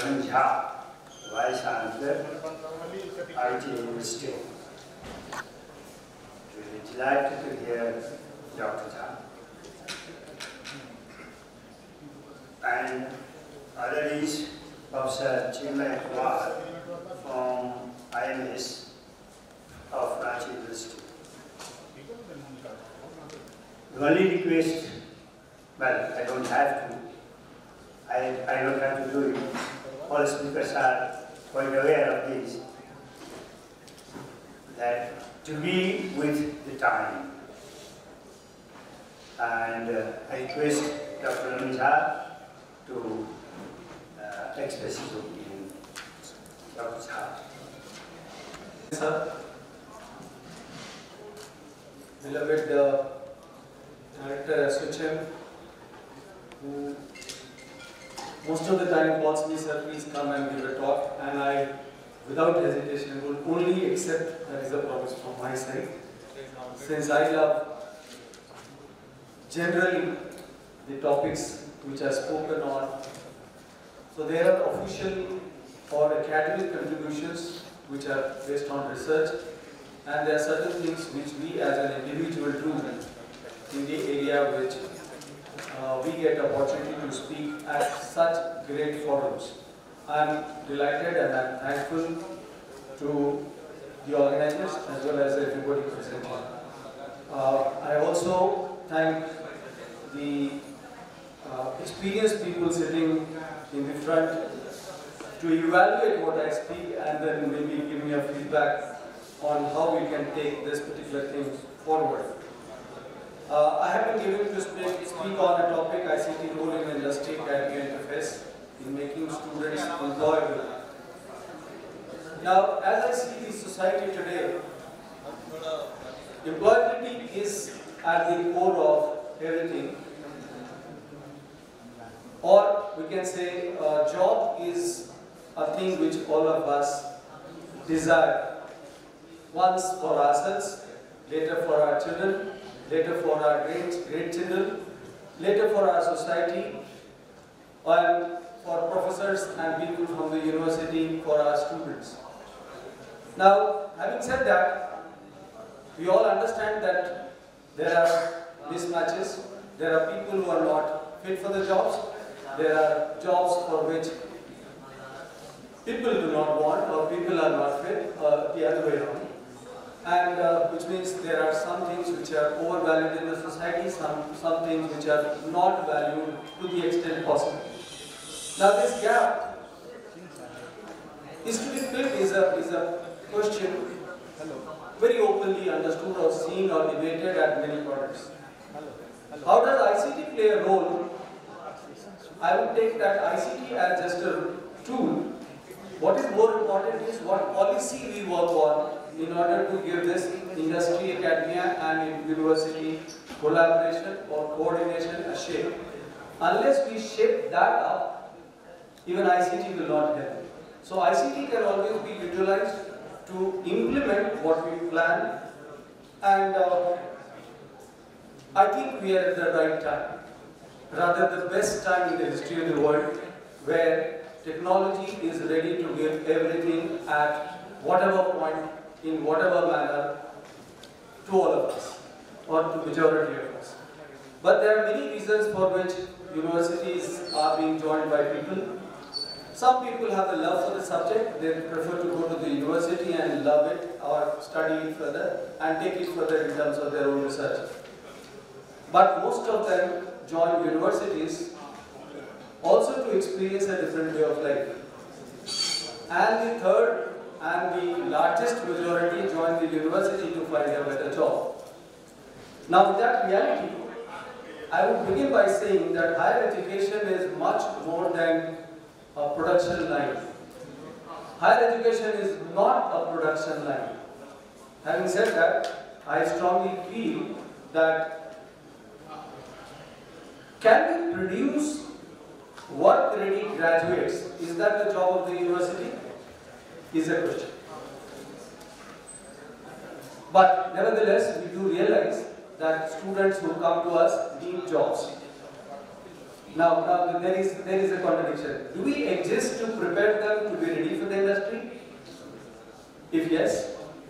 Dr. Jha, Vice Chancellor, ICT University. Really delighted to hear Dr. Jha. And other is Professor Kumar from IMS of Ranchi University. The only request, well, I don't have to. I don't have to do it. All speakers are quite aware of this. That to be with the time. And I request Dr. Jha to express his opinion. Dr. Jha. Sir, beloved Director Assocham, who most of the time calls me, sir, please come and give a talk, and I, without hesitation, will only accept that is a promise from my side, since I love generally the topics which are spoken on. So there are official or academic contributions which are based on research, and there are certain things which we as an individual do in the area which we get opportunity to speak at such great forums. I am delighted and I am thankful to the organizers as well as everybody present here. I also thank the experienced people sitting in the front to evaluate what I speak and then maybe give me a feedback on how we can take this particular thing forward. I have been given to speak on a topic, ICT role in industry academia interface in making students employable. Now, as I see the society today, employability is at the core of everything. Or we can say a job is a thing which all of us desire. Once for ourselves, later for our children, later for our great children, later for our society, and for professors and people from the university, for our students. Now, having said that, we all understand that there are mismatches, there are people who are not fit for the jobs, there are jobs for which people do not want or people are not fit, the other way around. And which means there are some things which are overvalued in the society, some things which are not valued to the extent possible. Now this gap is to be filled is a question very openly understood or seen or debated at many quarters. How does ICT play a role? I would take that ICT as just a tool. What is more important is what policy we work on in order to give this industry, academia and university collaboration or coordination a shape. Unless we shape that up, even ICT will not help. So ICT can always be utilized to implement what we plan, and I think we are at the right time, rather the best time in the history of the world, where technology is ready to give everything at whatever point, in whatever manner, to all of us, or to majority of us. But there are many reasons for which universities are being joined by people. Some people have the love for the subject, they prefer to go to the university and love it or study it further and take it further in terms of their own research. But most of them join universities also to experience a different way of life. And the third and the largest majority join the university to find a better job. Now with that reality, I would begin by saying that higher education is much more than a production line. Higher education is not a production line. Having said that, I strongly feel that can we produce work-ready graduates? Is that the job of the university? Is a question. But nevertheless, we do realize that students who come to us need jobs. Now there is a contradiction. Do we exist to prepare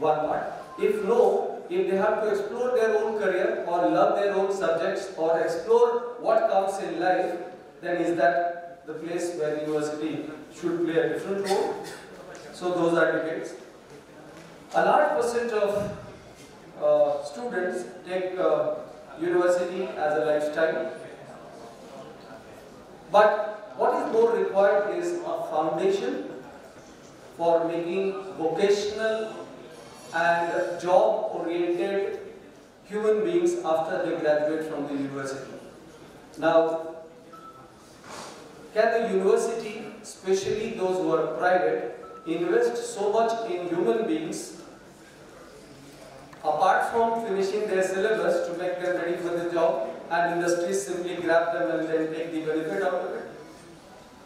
one part. If no, if they have to explore their own career or love their own subjects or explore what comes in life, then is that the place where university should play a different role? So those are debates. A large percent of students take university as a lifestyle. But what is more required is a foundation for making vocational and job-oriented human beings after they graduate from the university. Now, can the university, especially those who are private, invest so much in human beings apart from finishing their syllabus to make them ready for the job, and industries simply grab them and then take the benefit out of it?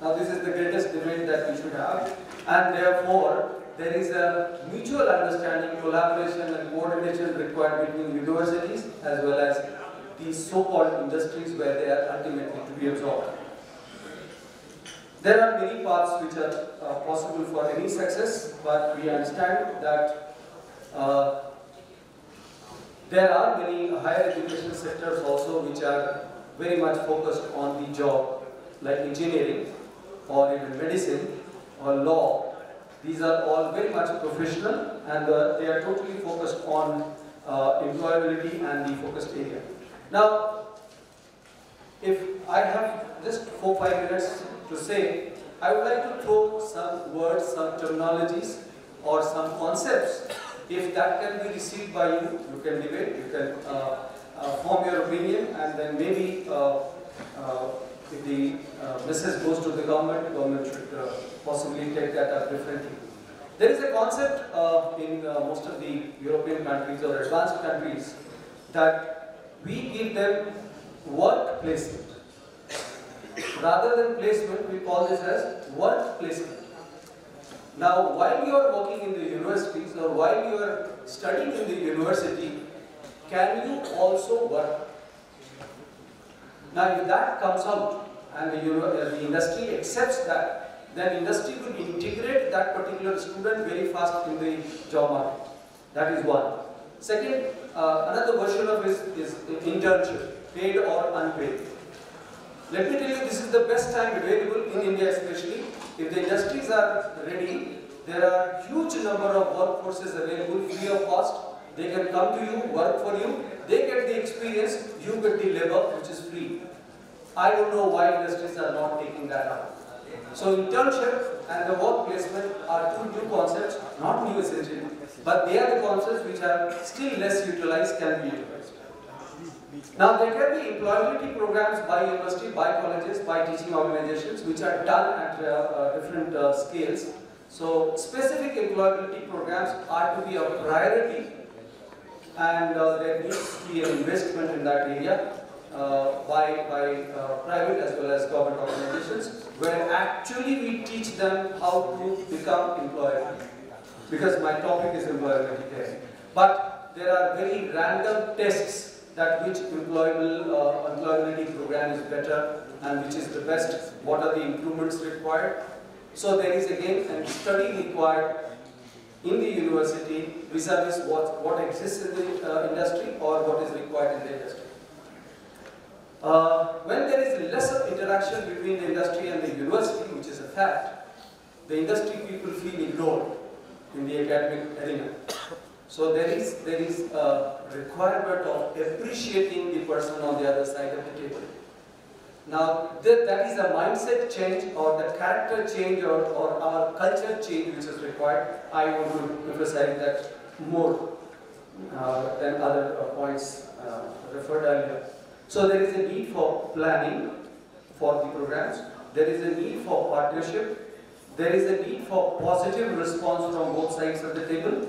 Now this is the greatest debate that we should have, and therefore there is a mutual understanding, collaboration and coordination required between universities as well as these so-called industries where they are ultimately to be absorbed. There are many paths which are possible for any success, but we understand that there are many higher education sectors also which are very much focused on the job, like engineering or even medicine or law. These are all very much professional, and they are totally focused on employability and the focused area. Now, if I have just 4-5 minutes to say, I would like to throw some words, some terminologies or some concepts. If that can be received by you, you can debate, you can form your opinion, and then maybe if the message goes to the government should possibly take that up differently. There is a concept in most of the European countries or advanced countries that we give them work placement. Rather than placement, we call this as work placement. Now, while you are working in the universities or while you are studying in the university, can you also work? Now, if that comes out and the industry accepts that, then industry will integrate that particular student very fast in the job market. That is one. Second, another version of this is internship, paid or unpaid. Let me tell you, this is the best time available in India especially. If the industries are ready, there are huge number of workforces available free of cost. They can come to you, work for you, they get the experience, you get the labor which is free. I don't know why industries are not taking that up. So internship and the work placement are two new concepts, not new essentially, but they are the concepts which are still less utilized, can be utilized. Now there can be employability programs by university, by colleges, by teaching organizations which are done at different scales. So specific employability programs are to be a priority, and there needs to be an investment in that area by private as well as government organizations, where actually we teach them how to become employable. Because my topic is employability test. But there are very random tests that which employability program is better and which is the best, what are the improvements required. So there is again a study required in the university vis-a-vis what exists in the industry or what is required in the industry. When there is less of interaction between the industry and the university, which is a fact, the industry people feel ignored in the academic arena. So there is a requirement of appreciating the person on the other side of the table. Now that is a mindset change or the character change or our culture change which is required. I want to emphasize that more than other points referred earlier. So there is a need for planning for the programs. There is a need for partnership. There is a need for positive response from both sides of the table.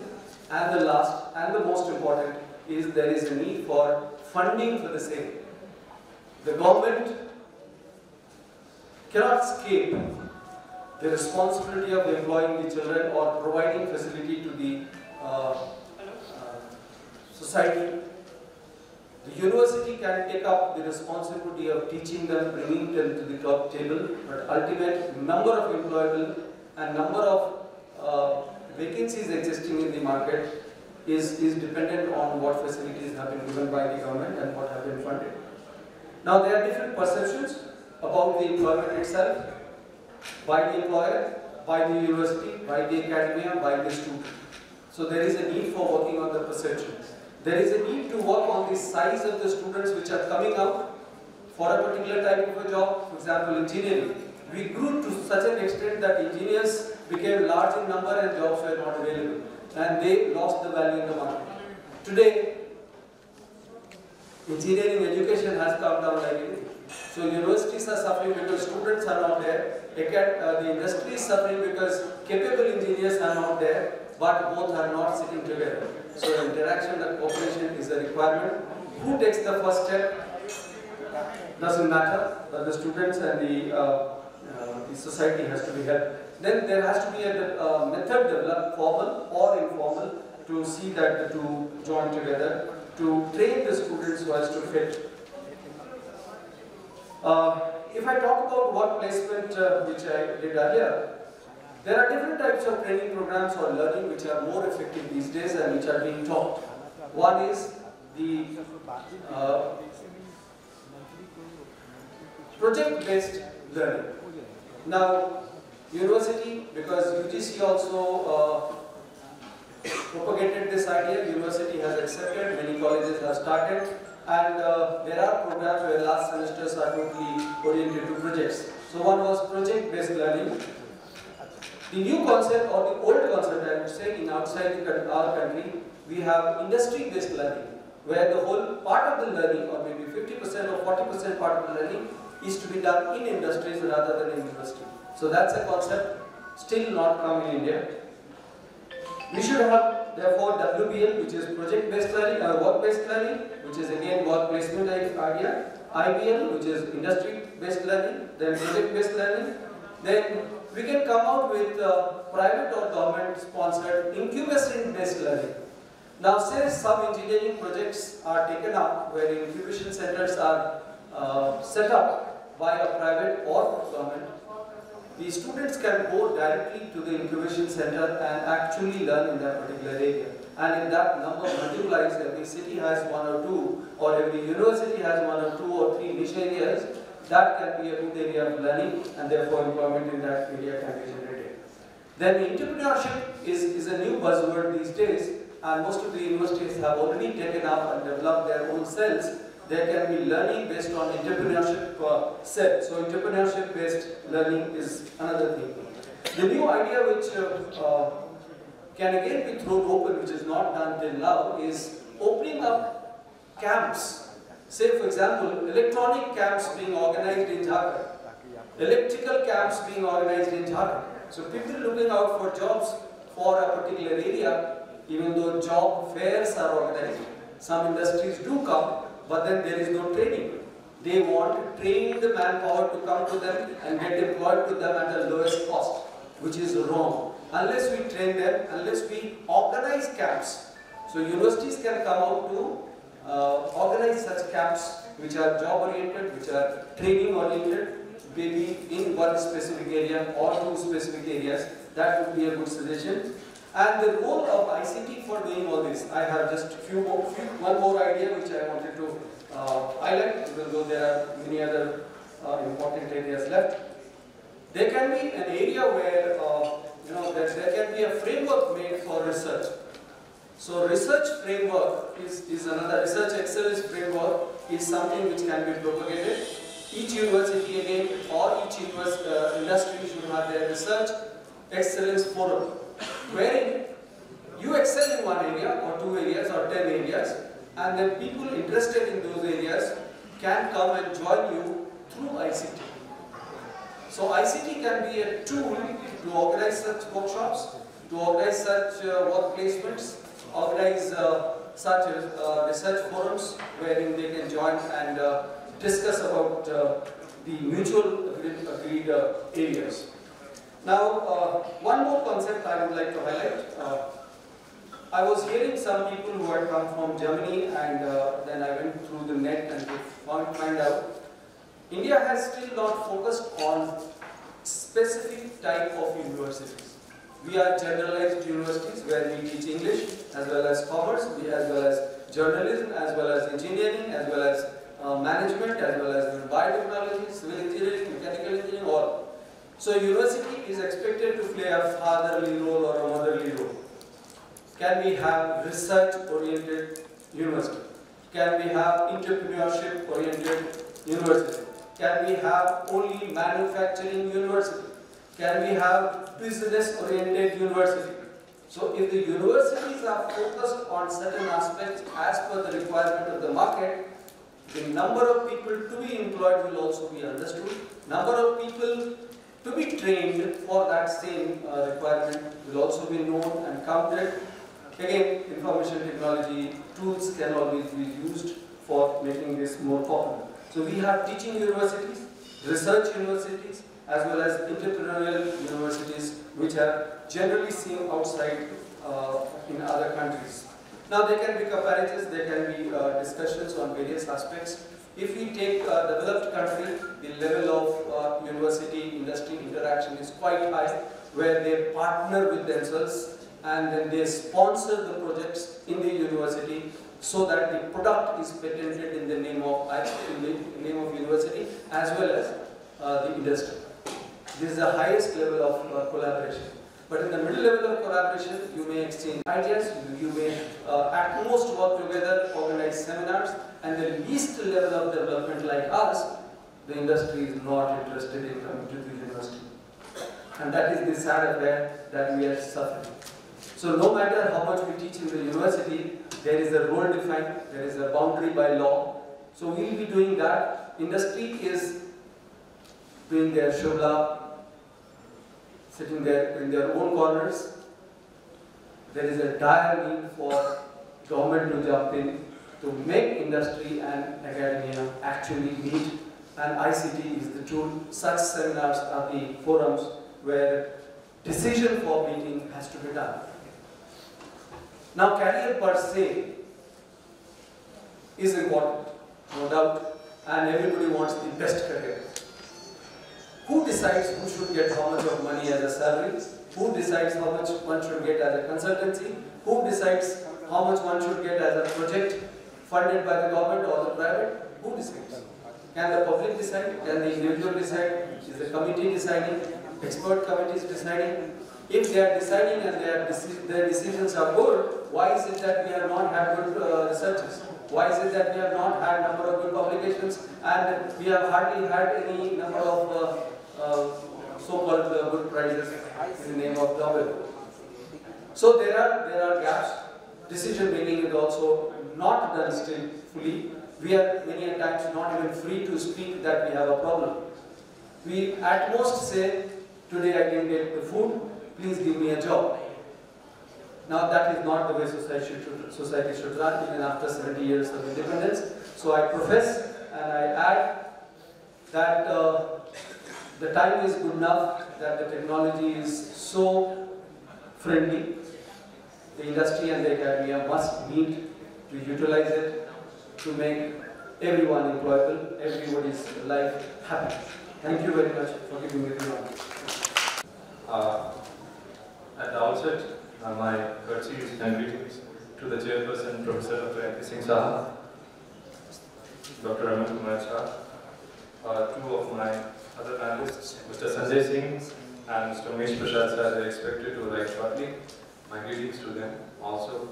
And the last and the most important is there is a need for funding for the same. The government cannot escape the responsibility of employing the children or providing facility to the society. The university can take up the responsibility of teaching them, bringing them to the top table, but ultimate number of employable and number of vacancies existing in the market is dependent on what facilities have been given by the government and what have been funded. Now there are different perceptions about the employment itself, by the employer, by the university, by the academia, by the student. So there is a need for working on the perceptions. There is a need to work on the size of the students which are coming out for a particular type of a job, for example engineering. We grew to such an extent that engineers became large in number and jobs were not available, and they lost the value in the market. Today, engineering education has come down like anything. So universities are suffering because students are not there. The industry is suffering because capable engineers are not there, but both are not sitting together. So interaction and cooperation is a requirement. Who takes the first step? Doesn't matter, but the students and the society has to be helped. Then there has to be a method developed, formal or informal, to see that the two join together, to train the students so as to fit. If I talk about work placement, which I did earlier, there are different types of training programs or learning which are more effective these days and which are being taught. One is the project-based learning. Now, university, because UGC also propagated this idea, university has accepted, many colleges have started, and there are programs where last semesters are totally oriented to projects. So one was project-based learning. The new concept or the old concept, I would say, in outside our country, we have industry-based learning, where the whole part of the learning, or maybe 50% or 40% part of the learning, is to be done in industries rather than in university. So that's a concept still not come in India. We should have therefore WBL, which is project-based learning, or work-based learning, which is again work placement idea. IBL, which is industry-based learning, then project-based learning. Then we can come out with private or government-sponsored incubation-based learning. Now, say some engineering projects are taken up where incubation centers are set up by a private or government. The students can go directly to the incubation center and actually learn in that particular area. And in that number multiplies, every city has one or two, or every university has one or two or three niche areas. That can be a good area of learning, and therefore employment in that area can be generated. Then entrepreneurship is a new buzzword these days, and most of the universities have already taken up and developed their own cells. There can be learning based on entrepreneurship set. So entrepreneurship based learning is another thing. The new idea which can again be thrown open, which is not done till now, is opening up camps. Say for example, electronic camps being organized in Jharkhand, electrical camps being organized in Jharkhand. So people looking out for jobs for a particular area, even though job fairs are organized, some industries do come, but then there is no training. They want to train the manpower to come to them and get employed to them at the lowest cost, which is wrong. Unless we train them, unless we organize camps. So universities can come out to organize such camps which are job oriented, which are training oriented, maybe in one specific area or two specific areas. That would be a good suggestion. And the role of ICT for doing all this, I have just one more idea which I wanted to highlight, even though there are many other important areas left. There can be an area where there can be a framework made for research. So research framework is another, research excellence framework is something which can be propagated. Each university again or each industry should have their research excellence forum, wherein you excel in one area or two areas or 10 areas, and then people interested in those areas can come and join you through ICT. So ICT can be a tool to organize such workshops, to organize such work placements, organize such research forums wherein they can join and discuss about the mutual agreed areas. Now, one more concept I would like to highlight. I was hearing some people who had come from Germany, and then I went through the net and find out India has still not focused on specific type of universities. We are generalized universities where we teach English as well as commerce, as well as journalism, as well as engineering, as well as management, as well as biotechnology, civil engineering, mechanical engineering, all. So university is expected to play a fatherly role or a motherly role. Can we have research-oriented university? Can we have entrepreneurship-oriented university? Can we have only manufacturing university? Can we have business-oriented university? So if the universities are focused on certain aspects as per the requirement of the market, the number of people to be employed will also be understood. Number of people to be trained for that same requirement will also be known and counted. Again, information technology tools can always be used for making this more popular. So we have teaching universities, research universities, as well as entrepreneurial universities, which are generally seen outside in other countries. Now there can be comparisons, there can be discussions on various aspects. If we take a developed country, the level of university-industry interaction is quite high, where they partner with themselves and then they sponsor the projects in the university so that the product is patented in the name of university as well as the industry. This is the highest level of collaboration. But in the middle level of collaboration, you may exchange ideas, you may at most work together, organize seminars, and the least level of development like us, the industry is not interested in coming to the university. And that is the sad affair that we are suffering. So no matter how much we teach in the university, there is a role defined, there is a boundary by law. So we will be doing that. Industry is doing their shobla, sitting there in their own corners. There is a dire need for government to jump in to make industry and academia actually meet, and ICT is the tool. Such seminars are the forums where decision for meeting has to be done. Now career per se is important, no doubt, and everybody wants the best career. Who decides who should get how much of money as a salary? Who decides how much one should get as a consultancy? Who decides how much one should get as a project funded by the government or the private? Who decides? Can the public decide? Can the individual decide? Is the committee deciding? Expert committees deciding? If they are deciding and their decisions are good, why is it that we have not had good researches? Why is it that we have not had number of good publications and we have hardly had any number of so-called good prizes in the name of Nobel? So there are gaps. Decision making is also not done still fully. We are many times not even free to speak that we have a problem. We at most say, today I didn't get the food, please give me a job. Now that is not the way society should run even after 70 years of independence. So I profess and I add that the time is good enough, that the technology is so friendly. The industry and the academia must need to utilize it to make everyone employable, everybody's life happy. Thank you very much for giving me the honor. At the outset, my courtesies and greetings to the chairperson, Professor Dr. Singh Saha, Dr. Kumar, two of my other panelists, Mr. Sanjay Singh and Mr. Umesh Prasad sir, are expected to arrive shortly. My greetings to them also.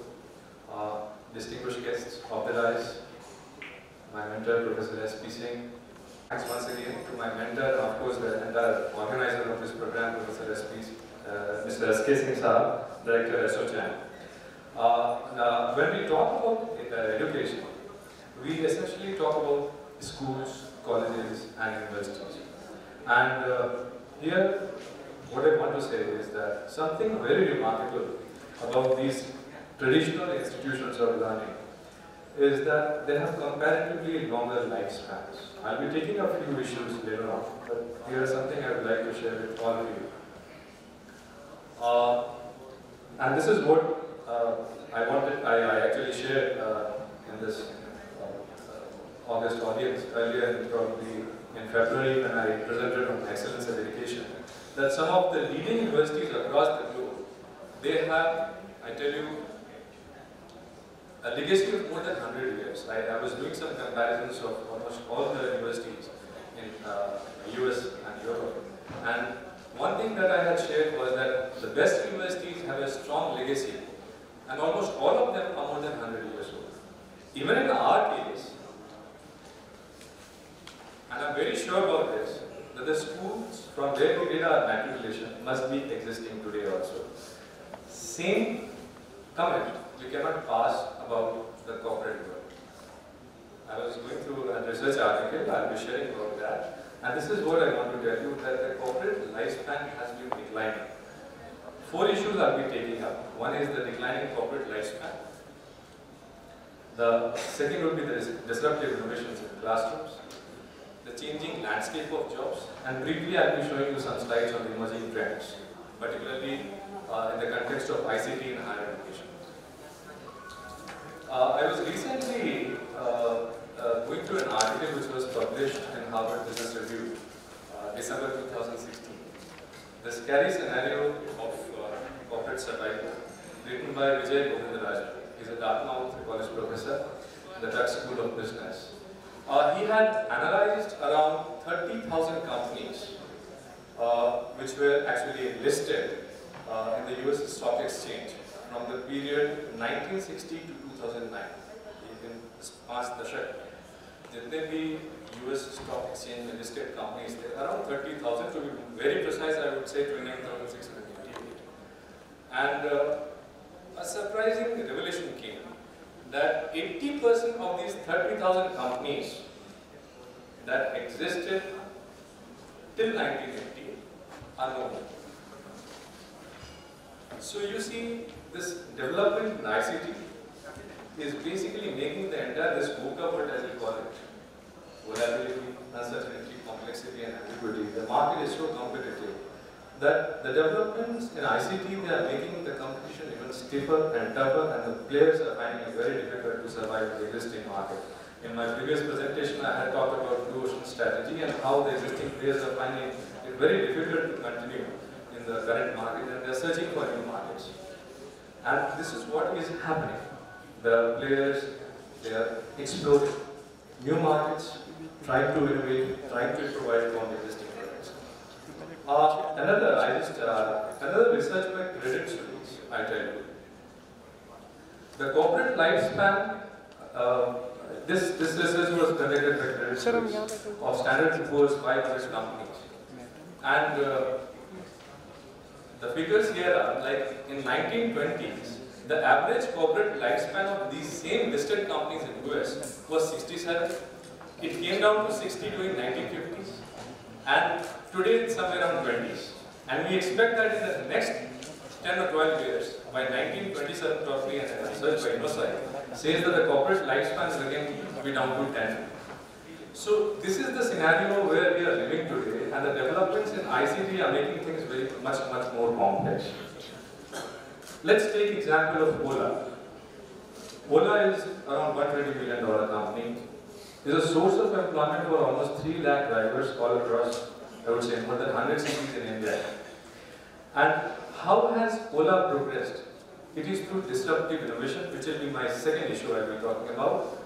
Distinguished guests of the dais, my mentor, Professor S.P. Singh. Thanks once again to my mentor and of course the entire organizer of this program, Professor S.P. Mr. S.K. Singh Saha, Director Assocham. When we talk about education, we essentially talk about schools, colleges and universities. And here, what I want to say is that something very remarkable about these traditional institutions of learning is that they have comparatively longer lifespans. I'll be taking a few issues later on, but here is something I would like to share with all of you. And this is what I actually shared in this August audience earlier, probably in February when I presented on excellence of education, that some of the leading universities across the globe they have, I tell you, a legacy of more than 100 years. I was doing some comparisons of almost all the universities in US and Europe. And one thing that I had shared was that the best universities have a strong legacy, and almost all of them are more than 100 years old. Even in our case, and I'm very sure about this, that the schools from where we did our matriculation must be existing today also. Same comment we cannot pass about the corporate world. I was going through a research article, I'll be sharing about that. And this is what I want to tell you, that the corporate lifespan has been declining. 4 issues I'll be taking up. One is the declining corporate lifespan. The second would be the disruptive innovations in classrooms, the changing landscape of jobs, and briefly I'll be showing you some slides on the emerging trends, particularly in the context of ICT in higher education. I was recently going through an article which was published in Harvard Business Review, December 2016. The scary scenario of corporate survival, written by Vijay Govindaraj. He's a Dartmouth college professor in the Tuck School of Business. He had analyzed around 30,000 companies which were actually listed in the US Stock Exchange from the period 1960 to 2009. In past Ashok, जितने भी US Stock Exchange में listed companies थे, around 30,000. To be very precise, I would say 29,688. And a surprising revelation came that 80% of these 30,000 companies that existed till 1980 are no more. So you see, this development in ICT is basically making the entire, this VUCA, what as we call it, volatility, uncertainty, complexity and ambiguity. The market is so competitive that the developments in ICT, they are making the competition even stiffer and tougher, and the players are finding it very difficult to survive in the existing market. In my previous presentation, I had talked about blue ocean strategy and how the existing players are finding it very difficult to continue in the current market, and they are searching for new markets. And this is what is happening. The players, they are exploring new markets, trying to innovate, trying to provide from existing products. Another research by Credit Suisse, I tell you. The corporate lifespan, this research was conducted by Credit Suisse of Standard & Poor's 500 companies. And the figures here are like in 1920s, the average corporate lifespan of these same listed companies in US was 67. It came down to 60 during 1950s, and today it's somewhere around 20s. And we expect that in the next 10 or 12 years, by 1927 probably, and a research by InnoSci says that the corporate lifespan is again to be down to 10. So this is the scenario where we are living today, and the developments in ICT are making things very much more complex. Let's take example of Ola. Ola is around $120 million company. Is a source of employment for almost 3 lakh drivers all across, I would say, more than 100 cities in India. And how has Ola progressed? It is through disruptive innovation, which will be my second issue I'll be talking about.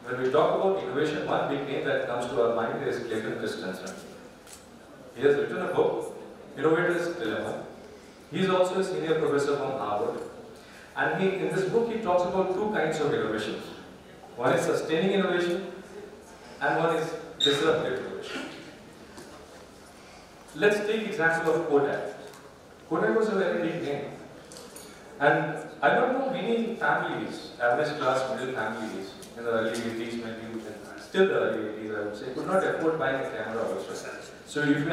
When we talk about innovation, one big name that comes to our mind is Clayton Christensen. He has written a book, Innovator's Dilemma. He is also a senior professor from Harvard. And in this book, he talks about 2 kinds of innovations. One is sustaining innovation, and one is disruptive innovation. Let's take example of Kodak. Kodak was a very big name. And I don't know many families, average class middle families, in the early 80s, maybe still the early 80s, I would say, could not afford buying a camera also. So if you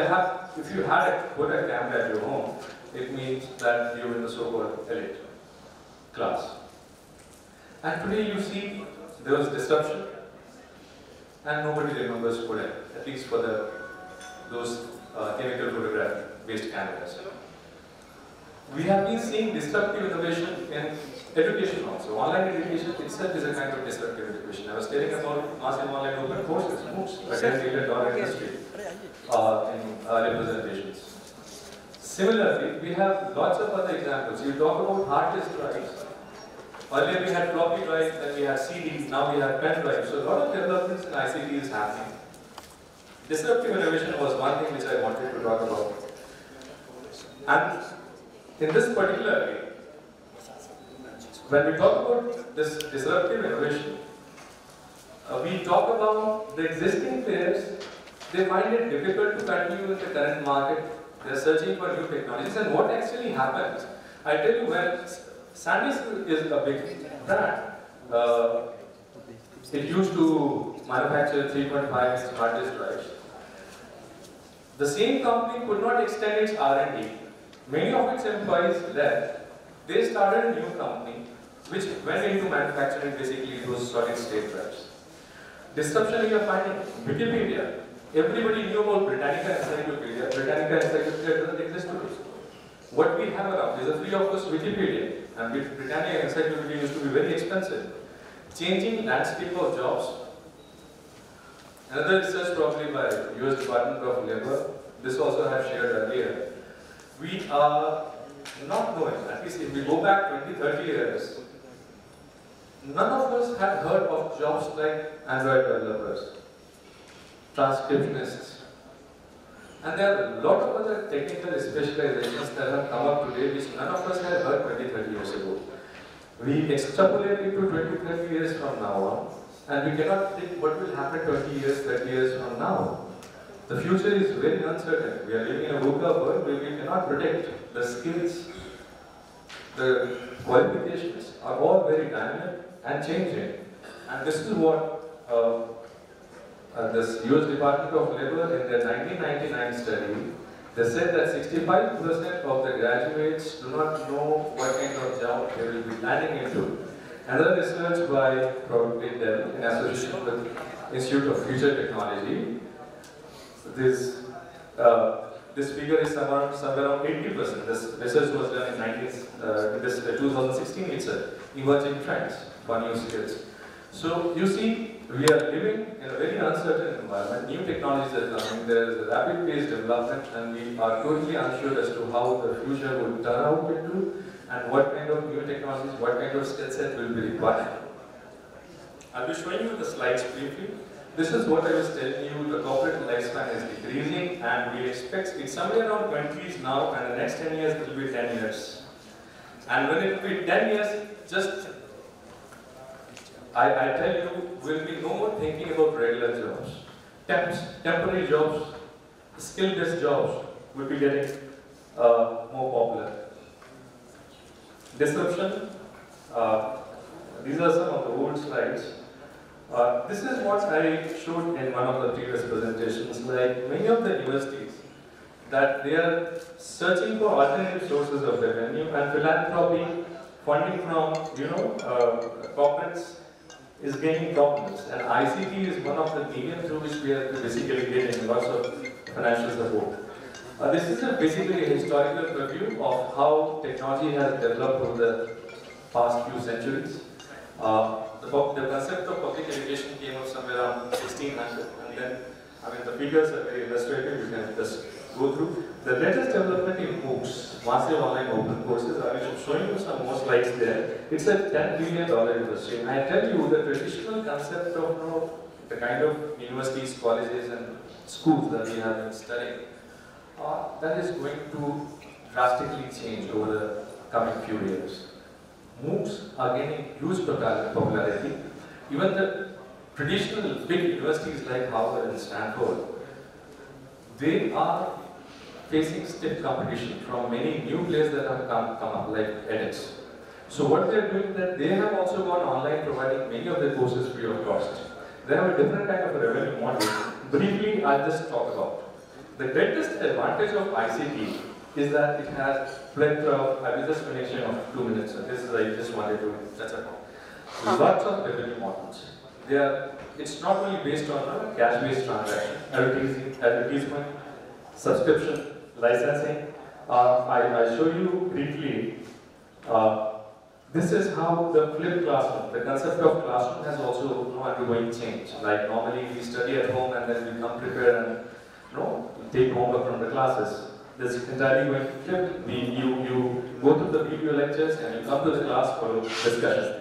had a Kodak camera at your home, it means that you're in the so-called elite class. And today you see there was disruption, and nobody remembers Kodak, at least for those chemical photography-based cameras. We have been seeing disruptive innovation in education also. Online education itself is a kind of disruptive education. I was telling about massive online open courses, MOOCs, a $10 billion industry in early presentations. Similarly, we have lots of other examples. You talk about hard disk drives. Earlier we had floppy drives, then we had CDs, now we have pen drives. So a lot of developments in ICT is happening. Disruptive innovation was one thing which I wanted to talk about. And in this particular way, when we talk about this disruptive innovation, we talk about the existing players. They find it difficult to continue in the current market. They are searching for new technologies. And what actually happens? I tell you, when SanDisk is a big brand. It used to manufacture 3.5-inch hard disk drives. The same company could not extend its R&D. Many of its employees left. They started a new company which went into manufacturing basically those solid-state drives. Disruption you are finding. Wikipedia. Everybody knew about Britannica Encyclopedia. Britannica Encyclopedia doesn't exist today. What we have around is a free of cost Wikipedia. And Britannica Encyclopedia used to be very expensive. Changing landscape of jobs. Another research probably by US Department of Labor. This also I have shared earlier. We are not knowing, at least if we go back 20-30 years, none of us had heard of jobs like Android developers, transcriptionists, and there are a lot of other technical specializations that have come up today which none of us had heard 20-30 years ago. We extrapolate it to 20-30 years from now on, and we cannot think what will happen 20 years, 30 years from now. The future is very uncertain. We are living in a VUCA world where we cannot predict. The skills, the qualifications are all very dynamic and changing. And this is what this US Department of Labor in their 1999 study, they said that 65% of the graduates do not know what kind of job they will be landing into. Another research by probably Dell in association with Institute of Future Technology, this figure is somewhere around 80%. This research was done in 2016 itself, emerging trends for new skills. So you see, we are living in a very uncertain environment. New technologies are coming, there is a rapid paced development, and we are totally unsure as to how the future will turn out into and what kind of new technologies, what kind of skill set will be required. I'll be showing you the slides briefly. This is what I was telling you, the corporate lifespan is decreasing, and we expect it's somewhere around 20s now, and the next 10 years it will be 10 years. And when it will be 10 years, just I tell you, we'll be no more thinking about regular jobs. Temporary jobs, skill-based jobs will be getting more popular. Disruption, these are some of the old slides. This is what I showed in one of the previous presentations, like many of the universities, that they are searching for alternative sources of revenue, and philanthropy, funding from, corporates is gaining dominance, and ICT is one of the mediums through which we are basically getting lots of financial support. This is basically a historical review of how technology has developed over the past few centuries. The concept of public education came up somewhere around 1600, and then, the figures are very illustrative, you can just go through. The latest development in MOOCs, Massive Online Open Courses, I am showing you some more slides there. It's a $10 billion industry, and I tell you, the traditional concept of the kind of universities, colleges, and schools that we have been studying, that is going to drastically change over the coming few years. MOOCs are gaining huge popularity. Even the traditional big universities like Harvard and Stanford, they are facing stiff competition from many new players that have come up, like edX. So what they are doing is that they have also gone online, providing many of their courses free of cost. They have a different kind of a revenue model. Briefly, I'll just talk about. The greatest advantage of ICT is that it has plethora of, I will just finish in 2 minutes, so this is I just wanted to touch upon. Lots of revenue models. It's not only based on cash-based transaction, advertisement, subscription, licensing. I'll show you briefly. This is how the flipped classroom, the concept of classroom has also undergoing change. Like normally we study at home and then we come prepared and take homework from the classes. this is entirely going to flip. You go to the video lectures and you come to the class for discussion.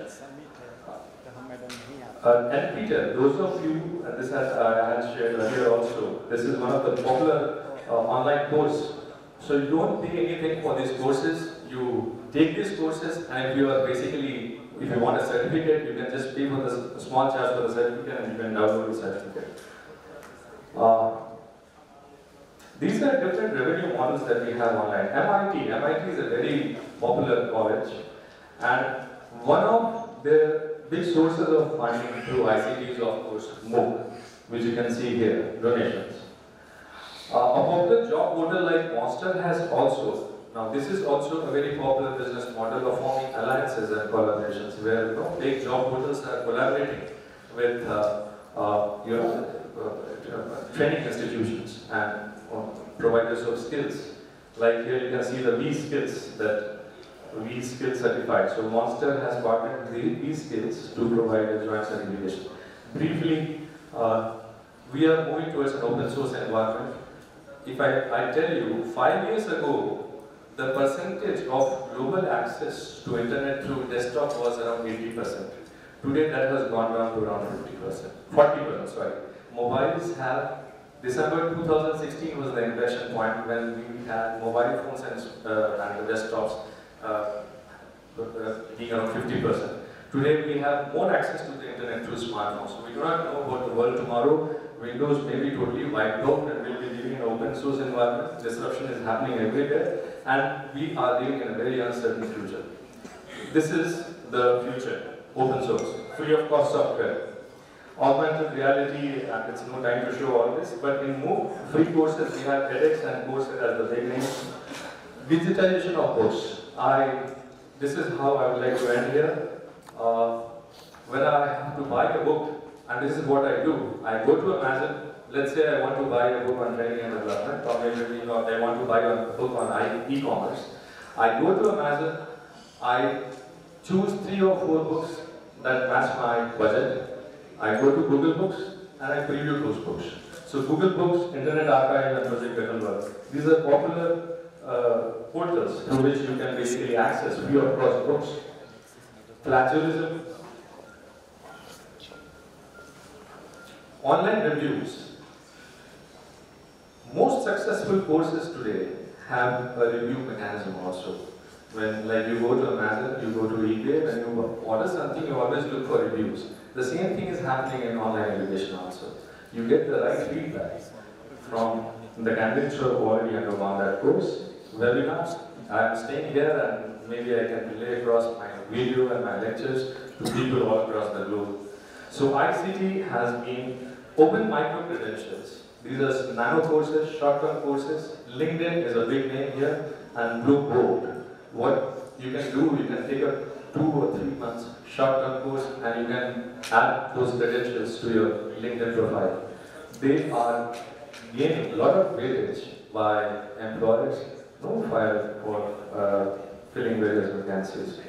And Peter, those of you, and this I had shared earlier also, this is one of the popular online courses. So you don't pay anything for these courses. You take these courses, and if you are basically, if you want a certificate, you can just pay for the small charge for the certificate, and you can download the certificate. These are different revenue models that we have online. MIT is a very popular college, and one of their big sources of funding through ICT is, of course, MOOC, which you can see here, donations. A popular job portal like Monster has also, now this is also a very popular business model of forming alliances and collaborations where big job portals are collaborating with training institutions and providers of skills. Like here you can see the V skills certified. So Monster has partnered with V skills to provide a joint certification. Briefly, we are moving towards an open source environment. If I tell you, 5 years ago, the percentage of global access to internet through desktop was around 80%. Today that has gone down to around 40%, sorry. Mobiles have, December 2016 was the inflection point when we had mobile phones and the desktops being around 50%. Today we have more access to the internet through smartphones. So we do not know about the world tomorrow. Windows may be totally wiped out and we'll be living in an open source environment. Disruption is happening everywhere and we are living in a very uncertain future. This is the future, open source, free of cost software. Augmented reality, it's no time to show all this, but in MOOC, free courses, we have edX and courses as the big names. Digitalization of books. This is how I would like to end here. When I have to buy a book, and this is what I do, I go to Amazon. Let's say I want to buy a book on training and development, or maybe I want to buy a book on e-commerce. I go to Amazon, I choose 3 or 4 books that match my budget. I go to Google Books and I preview those books. So Google Books, Internet Archive and Project Gutenberg. These are popular portals through which you can basically access free of cost books. Plagiarism. Online reviews. Most successful courses today have a review mechanism also. When you go to Amazon, you go to eBay, when you order something, you always look for reviews. The same thing is happening in online education also. You get the right feedback from the candidates who have already undergone that course. Webinars, I am staying here and maybe I can relay across my video and my lectures to people all across the globe. So ICT has been open micro-credentials. These are nano courses, short-term courses. LinkedIn is a big name here, and Blue Board. What you can do, you can take a 2 or 3 months short-term course and you can add those credentials to your LinkedIn profile. They are gaining a lot of weightage by employers, no fire for filling various vacancies.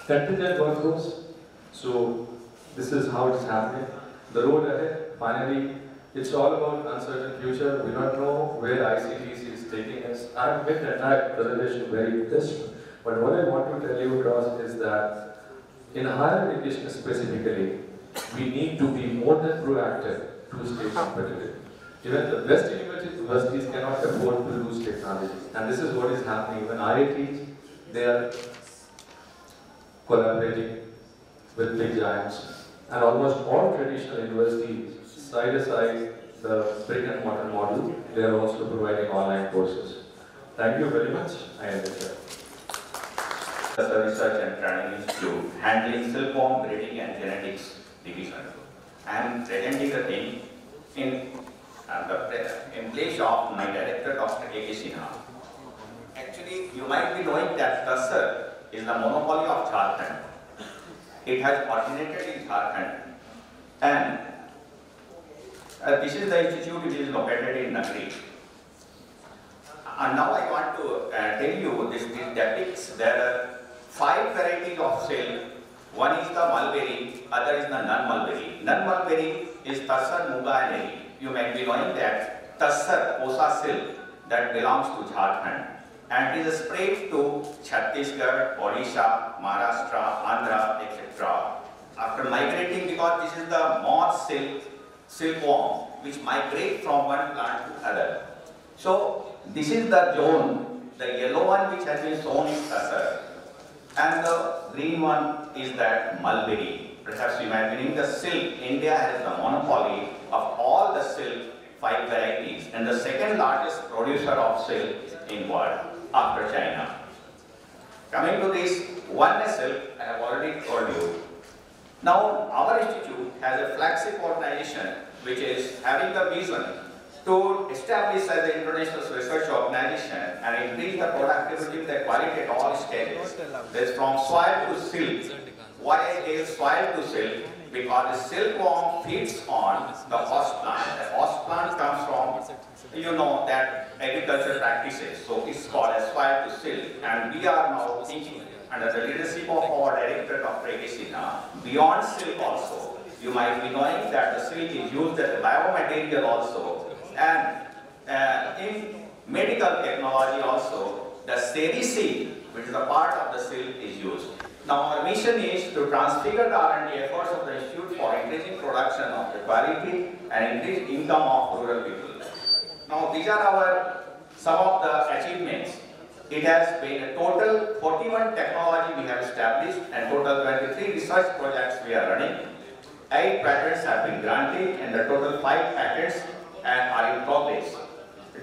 Contingent workforce. So this is how it's happening. The road ahead, finally, it's all about uncertain future. We don't know where ICT is taking us. I've made the entire presentation very crisp, but what I want to tell you across is that in higher education specifically, we need to be more than proactive to stay competitive. Even the best universities cannot afford to lose technology. And this is what is happening. When IITs, they are collaborating with big giants. And almost all traditional universities, side aside the brick and mortar model, they are also providing online courses. Thank you very much. I end it here. The Research and Training Institute handling silkworm breeding and genetics division. I am presenting the thing in place of my director, Dr. A.K. Sinha. Actually, you might be knowing that Tassar is the monopoly of Jharkhand. It has originated in Jharkhand, and this is the institute which is located in Nagari. And now I want to tell you this depicts there are 5 varieties of silk. One is the mulberry, other is the non-mulberry. Non-mulberry is Tassar, Muga and Eri. you might be knowing that Tassar Kosa silk that belongs to Jharkhand and it is spread to Chhattisgarh, Odisha, Maharashtra, Andhra, etc. After migrating, because this is the moth silkworm which migrate from one plant to other. So this is the zone, the yellow one which has been shown is Tassar, and the green one is that mulberry. Perhaps imagining the silk, India has the monopoly of all the silk 5 varieties and the second largest producer of silk in world after China. Coming to this oneness silk, I have already told you. Now our institute has a flagship organization which is having the vision to establish as an international research organization and increase the productivity and the quality at all stages. This from soil to silk. Why it is soil to silk? Because the silkworm feeds on the host plant. The host plant comes from, you know, that agriculture practices. So it's called as soil to silk. And we are now thinking under the leadership of our director, Dr. Gesina, beyond silk also. You might be knowing that the silk is used as a biomaterial also. And in medical technology also, the seri seed, which is a part of the silk, is used. Now our mission is to transfigure the R&D efforts of the institute for increasing production of the quality and increase income of rural people. Now these are some of the achievements. It has been a total 41 technology we have established and total 23 research projects we are running. 8 patents have been granted and the total 5 patents and are in progress.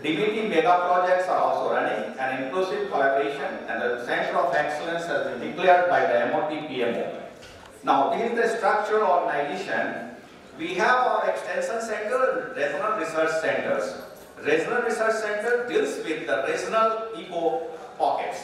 DBT mega projects are also running, an inclusive collaboration, and the Center of Excellence has been declared by the MOT PMO. Now, this is the structural organization. We have our extension center, regional research centers. Regional research center deals with the regional eco pockets.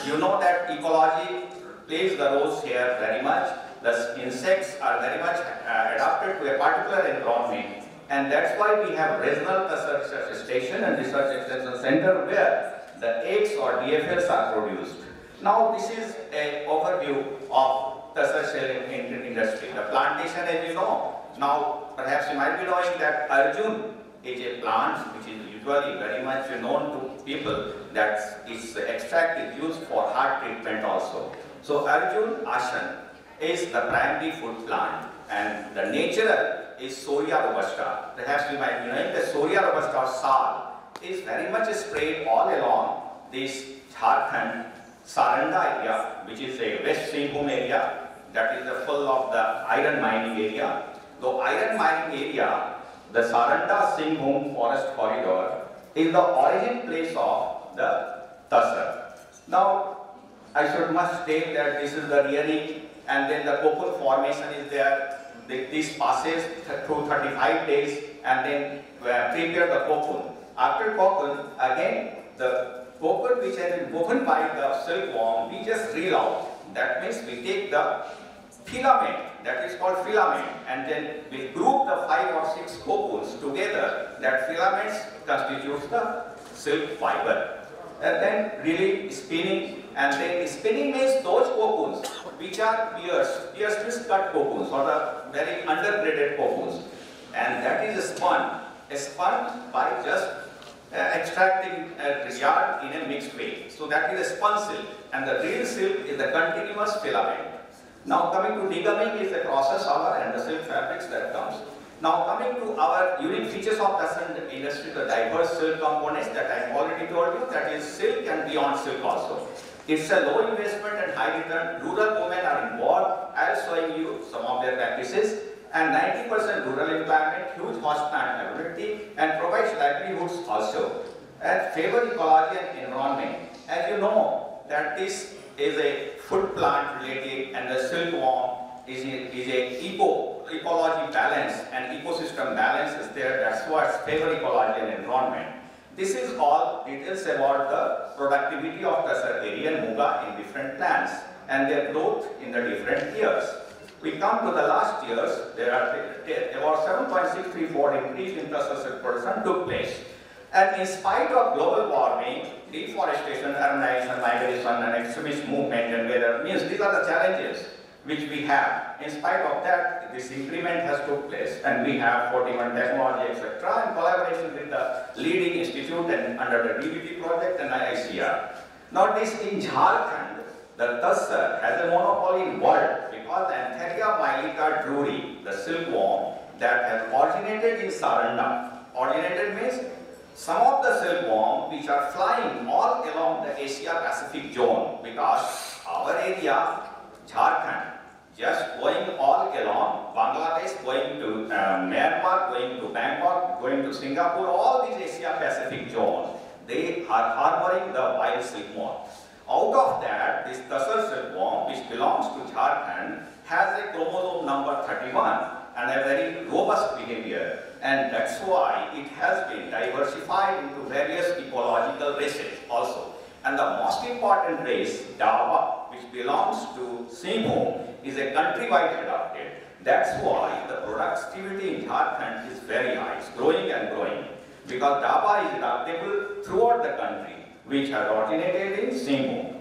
You know that ecology plays the roles here very much. The insects are very much adapted to a particular environment. And that's why we have regional research station and research extension center where the eggs or DFLs are produced. Now this is an overview of the research industry. The plantation, as you know, now perhaps you might be knowing that Arjun is a plant which is usually very much known to people that its extract is used for heart treatment also. So Arjun Ashan is the primary food plant and the natural is Soria robusta. Perhaps you might be knowing that Soria robusta or sal is very much spread all along this Jharkhand Saranda area, which is a West Singhbhum area that is full of the iron mining area. The iron mining area, the Saranda Singhbhum forest corridor, is the origin place of the Tassar. Now, I must state that this is the rearing and then the cocoon formation is there. This passes through 35 days and then prepare the cocoon. After cocoon, again the cocoon which has been woven by the silkworm, we just reel out. That means we take the filament, that is called filament, and then we group the 5 or 6 cocoons together. That filaments constitutes the silk fiber. And then really spinning, and then spinning means those cocoons which are pierced cut cocoons or the very undergraded cocoons, and that is spun by just extracting a yarn in a mixed way. So that is a spun silk, and the real silk is the continuous filament. Now coming to degumming is the process of and the silk fabrics that comes. Now coming to our unique features of the industry, the diverse silk components that I have already told you, that is silk and beyond silk also. It's a low investment and high return. Rural women are involved. I will showing you some of their practices. And 90% rural employment, huge host plant availability, and provides livelihoods also. And favor ecology and environment. As you know, that this is a food plant related, and the silkworm is a ecology balance and ecosystem balance is there. That's what favor ecology and environment. This is all details about the productivity of Tassar area and Muga in different plants and their growth in the different years. We come to the last years, there are about 7.634 increase in Tassar production took place. And in spite of global warming, deforestation, urbanization, migration, and extremist movement and weather means these are the challenges which we have. that, in spite of that, this increment has took place, and we have 41 technology, etc., in collaboration with the leading institute and under the DBT project and IICR. Now, this in Jharkhand, the Tassar has a monopoly in world because the Antheria mylitta drury, the silkworm that has originated in Saranda. Originated means some of the silkworm which are flying all along the Asia-Pacific zone, because our area, Jharkhand, just going all along, Bangladesh, going to Myanmar, going to Bangkok, going to Singapore, all these Asia-Pacific zone, they are harboring the wild silkworm. Out of that, this Tassar silkworm, which belongs to Jharkhand, has a chromosome number 31 and a very robust behavior, and that's why it has been diversified into various ecological races also. And the most important race, Dava, which belongs to Singhbhum, is a countrywide adopted. That's why the productivity in Jharkhand is very high, it's growing and growing, because Dava is adoptable throughout the country, which has originated in Singhbhum.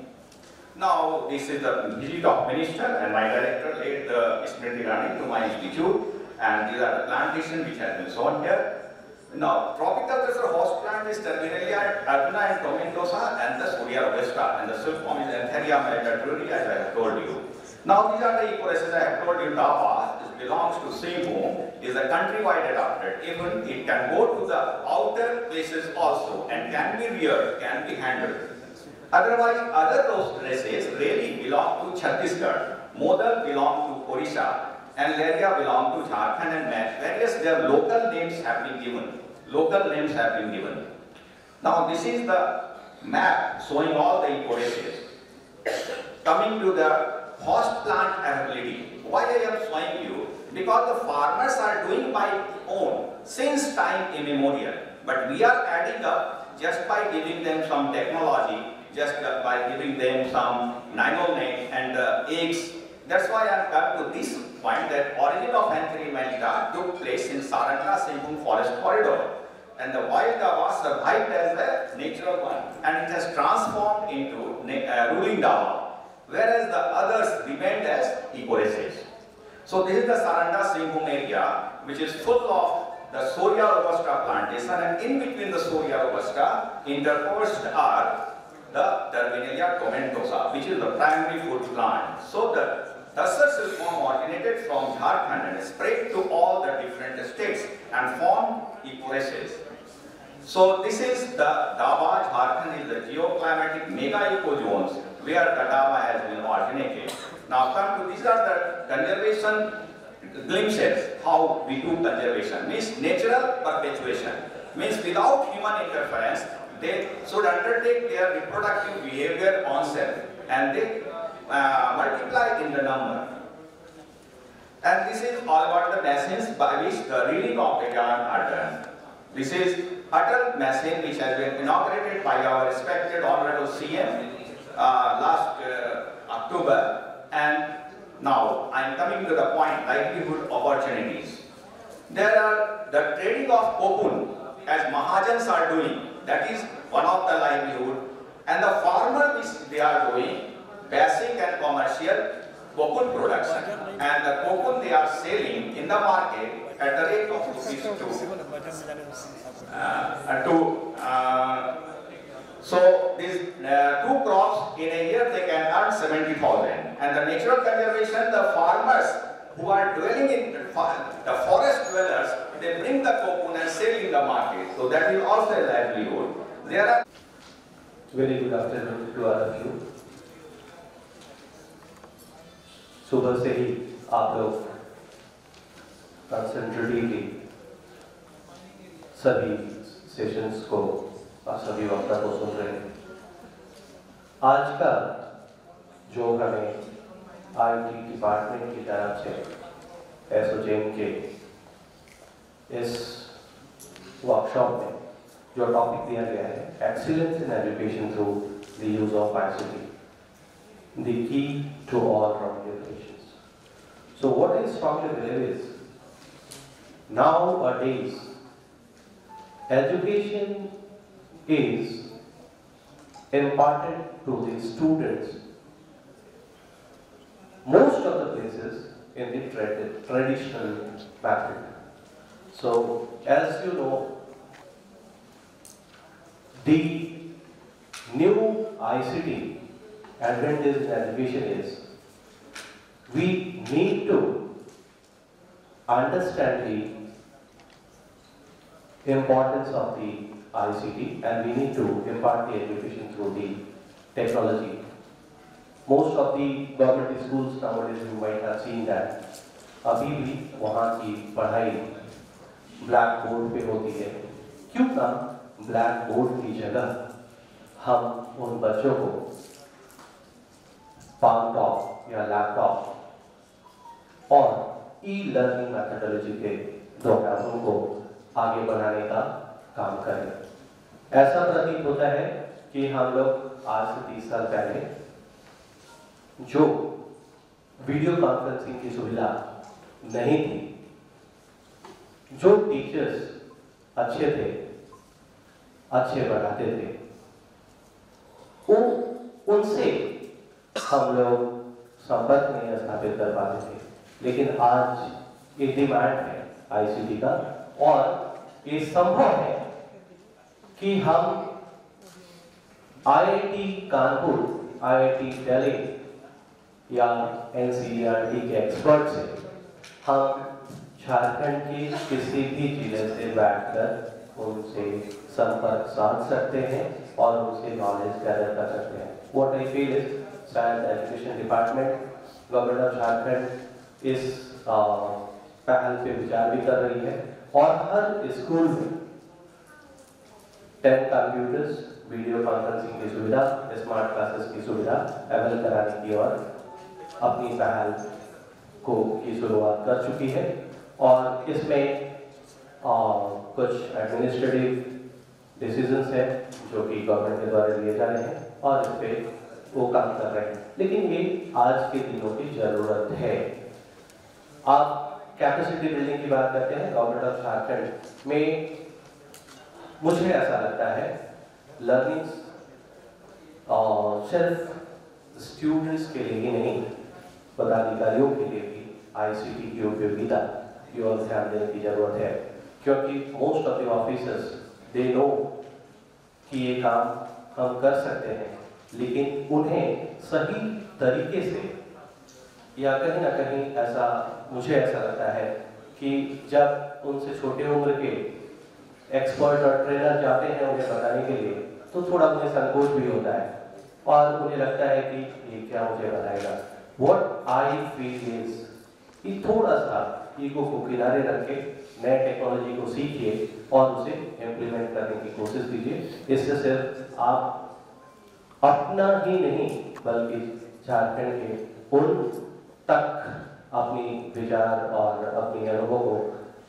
Now, this is the visit of minister, and my director led the Smriti Rani to my institute, and these are the plantations which has been shown here. Now, tropical Tassar host plant is Terminalia albina and tomentosa, and the Surya robusta, and the silkworm is Antheria mylitta, as I have told you. Now, these are the ecoraces I have told you. Dava, this belongs to Singhbhum, is a countrywide adopted. Even it can go to the outer places also, and can be reared, can be handled. Otherwise, other races really belong to Chhattisgarh. Modal belong to Orissa, and Leria belong to Jharkhand and various their local names have been given. Local names have been given. Now, this is the map showing all the ecoraces. Coming to the host plant availability. Why I am showing you? Because the farmers are doing by own since time immemorial. But we are adding up just by giving them some technology, just by giving them some nanonet and eggs. That's why I have come to this point that origin of Antheria mylitta took place in Saranda-Singhbhum forest corridor. And the wild Dava survived as a natural one, and it has transformed into ruling Dava, whereas the others remained as ecoraces. So this is the Saranda-Singhbhum area, which is full of the Surya robusta plantation, and in between the Surya robusta, interspersed are the Terminalia tomentosa, which is the primary food plant. So the Tassar silkworm originated from Jharkhand and spread to all the different states and formed ecoraces. So this is the Dava. Jharkhand is the geoclimatic mega ecozones where the Dava has been originated. Now come to, these are the conservation glimpses, how we do conservation. Means natural perpetuation. Means without human interference, they should undertake their reproductive behavior on self, and they multiply in the number. And this is all about the machines by which the reading of the yarn are done. This is Atal machine which has been inaugurated by our respected Honorable CM last October, and now I am coming to the point, livelihood opportunities. There are the trading of cocoon as Mahajans are doing, that is one of the livelihood, and the farmer which they are doing basic and commercial cocoon production, and the cocoon they are selling in the market at the rate of so these two crops in a year they can earn 70,000, and the natural conservation, the farmers who are dwelling in the forest dwellers, they bring the cocoon and sell in the market, so that is also a livelihood. There are very good afternoon to all of you. सुबह से ही आप लोग कंसंट्रेटली सभी sessions को और सभी वक्ता को सुन रहे हैं। आज का जो हमें आईटी डिपार्टमेंट की तरफ से एसोचैम के इस वर्कशॉप में जो टॉपिक दिया गया है, excellence in education through the use of ICT, the key to all ramifications. So what I strongly believe is, nowadays, education is imparted to the students. Most of the places, in the traditional method. So, as you know, the new ICT advantage in education is we need to understand the importance of the ICT and we need to impart the education through the technology. Most of the government schools nowadays you might have seen that अभी भी वहाँ की पढ़ाई black board पे होती है। क्यों ना ब्लैक बोर्ड की जगह हम उन बच्चों को पाम टॉप या लैपटॉप और ई लर्निंग मैथडोलॉजी के द्वारा उनको आगे बढ़ाने का काम करें। ऐसा प्रतीत होता है कि हम लोग आज से 30 साल पहले जो वीडियो कॉन्फ्रेंसिंग की सुविधा नहीं थी, जो टीचर्स अच्छे थे, अच्छे पढ़ाते थे, उनसे हम लोग संपर्क नहीं स्थापित कर पाते थे। लेकिन आज ये डिमांड है आईसीटी का और ये संभव है कि हम आईआईटी कानपुर, आईआईटी दिल्ली या एनसीईआरटी के एक्सपर्ट से हम झारखंड के किसी भी जिले से बैठकर उनसे संपर्क साध सकते हैं और उनसे नॉलेज गैदर कर सकते हैं। What I feel is शायद education department government of Jharkhand इस पहल पे विचार भी कर रही है और हर स्कूल में 10 कंप्यूटर्स, वीडियो कॉन्फ्रेंसिंग की सुविधा, स्मार्ट क्लासेस की सुविधा अवेल कराने की और अपनी पहल की शुरुआत कर चुकी है। और इसमें कुछ एडमिनिस्ट्रेटिव डिसीजंस हैं जो कि गवर्नमेंट के द्वारा लिए जा रहे हैं और इस पे वो काम कर रहे हैं। लेकिन ये आज के दिनों की जरूरत है। आप कैपेसिटी बिल्डिंग की बात करते हैं गवर्नमेंट ऑफ झारखंड में, मुझे ऐसा लगता है लर्निंग सिर्फ स्टूडेंट्स के लिए ही नहीं, पदाधिकारियों के लिए भी आईसीटी की उपयोगिता की ओर ध्यान देने की जरूरत है। क्योंकि most of the officers they know कि ये काम हम कर सकते हैं, लेकिन उन्हें सही तरीके से या कहीं ना कहीं ऐसा मुझे ऐसा लगता है कि जब उनसे छोटे उम्र के एक्सपर्ट और ट्रेनर जाते हैं उन्हें बताने के लिए तो थोड़ा उन्हें संकोच भी होता है और उन्हें लगता है कि ये क्या मुझे बताएगा। What I feel is कि थोड़ा सा ईगो को किनारे रख के नए टेक्नोलॉजी को सीखिए और उसे इम्प्लीमेंट करने की कोशिश कीजिए। इससे सिर्फ आप अपना ही नहीं बल्कि झारखंड के उन तक अपनी विचार और अपनी अनुभव को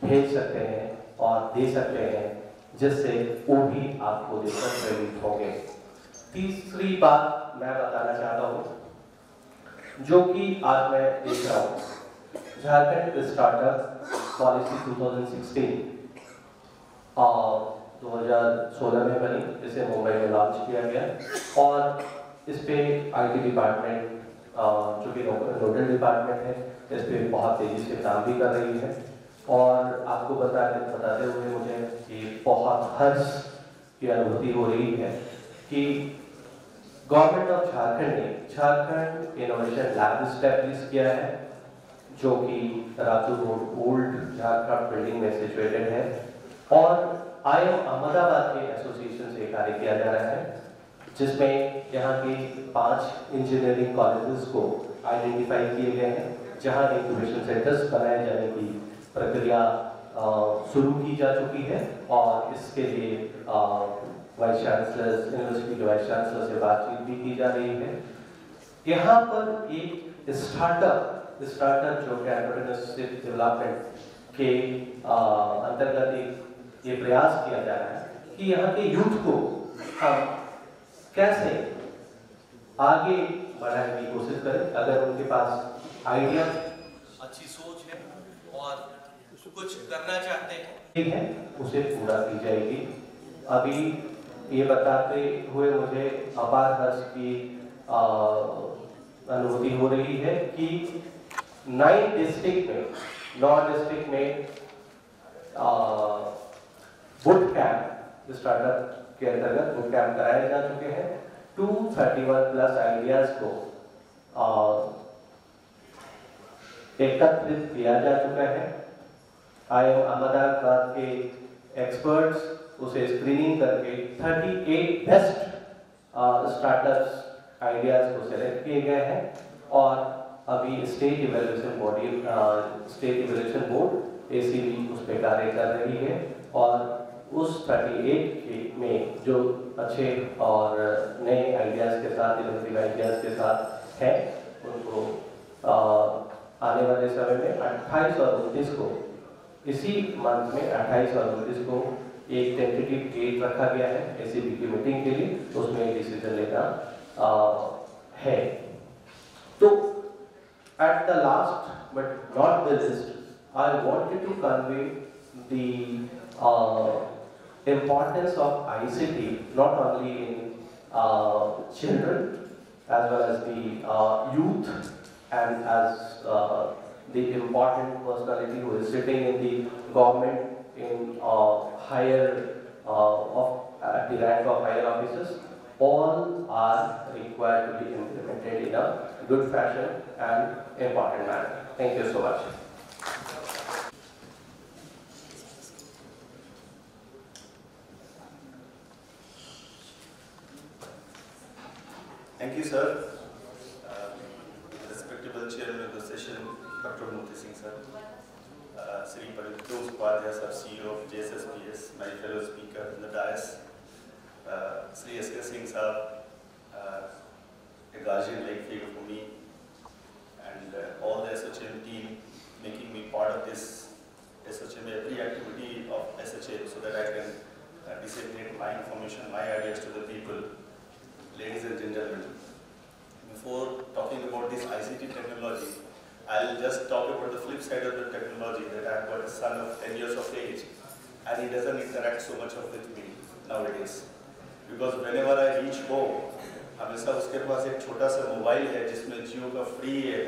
भेज सकते हैं और दे सकते हैं जिससे वो भी आपको देखकर प्रेरित होंगे। तीसरी बात मैं बताना चाहता हूँ जो कि आज मैं देख रहा हूँ, झारखंड स्टार्टअप पॉलिसी 2016 में बनी, इसे मुंबई में लॉन्च किया गया और इस पे आईटी डिपार्टमेंट जो कि नोडल डिपार्टमेंट है इस पे बहुत तेजी से काम भी कर रही है। और आपको बताते हुए मुझे ये बहुत हर्ष की अनुभूति हो रही है कि गवर्नमेंट ऑफ झारखंड ने झारखंड इनोवेशन लैब एस्टैब्लिश किया है जो कि Raju road old Jharkhand building में सिचुएटेड है और IIM अहमदाबाद के एसोसिएशन से कार्य किया जा रहा है जिसमें यहाँ के 5 इंजीनियरिंग कॉलेजेस को आइडेंटिफाई किए गए हैं जहाँ इंक्यूबेशन सेंटर्स बनाए जाने की प्रक्रिया शुरू की जा चुकी है और इसके लिए वाइस चांसलर्स, यूनिवर्सिटी के वाइस चांसलर से बातचीत भी की जा रही है। यहाँ पर एक स्टार्टअप जो कि एंटरप्रेन्योरशिप डेवलपमेंट के अंतर्गत ये प्रयास किया जा रहा है कि यहाँ के यूथ को हम कैसे आगे बढ़ाने की कोशिश करें। अगर उनके पास आइडिया, अच्छी सोच है और कुछ करना चाहते हैं ठीक है उसे पूरा की जाएगी। अभी ये बताते हुए मुझे अपार हर्ष की अनुभूति हो रही है कि 9 डिस्ट्रिक्ट में, 9 डिस्ट्रिक्ट में बुट कैंप स्टार्टअप के अंतर्गत बुट कैंप कराए जा चुके हैं। 231 प्लस आइडियाज को एकत्रित किया जा चुका है। IIM अहमदाबाद के एक्सपर्ट्स उसे स्क्रीनिंग करके 38 बेस्ट स्टार्टअप्स आइडियाज को सेलेक्ट किए गए हैं और अभी स्टेट इवैल्यूएशन बोर्ड ACB उस पर कार्य कर रही है और उस 38 में जो अच्छे और नए आइडियाज के साथ, इनोवेटिव आइडियाज के साथ हैं, उनको आने वाले समय में 28 और 29 को, इसी मंथ में 28 और 29 को एक टेंटेटिव डेट रखा गया है ACB की मीटिंग के लिए, उसमें डिसीजन लेना है। तो at the last but not the least, I wanted to convey the importance of ICT not only in children as well as the youth and as the important personality who is sitting in the government in higher at the rank of higher officers. All are required to be implemented in a good fashion and important manner. Thank you so much. Thank you, sir. Respectable Chairman of the session, Dr. Murthy Singh, sir. Sri Paritosh Upadhyay, sir, CEO of JSSPS, my fellow speaker in the dais. Sri S.K. Singh, sir, a guardian-like figure for me, and all the Assocham team making me part of this Assocham, every activity of Assocham, so that I can disseminate my information, my ideas to the people. Ladies and gentlemen, before talking about this ICT technology, I'll just talk about the flip side of the technology, that I've got a son of 10 years of age and he doesn't interact so much with me nowadays. Because whenever I reach home, हमेशा उसके पास एक छोटा सा mobile है जिसमें जियो का free है,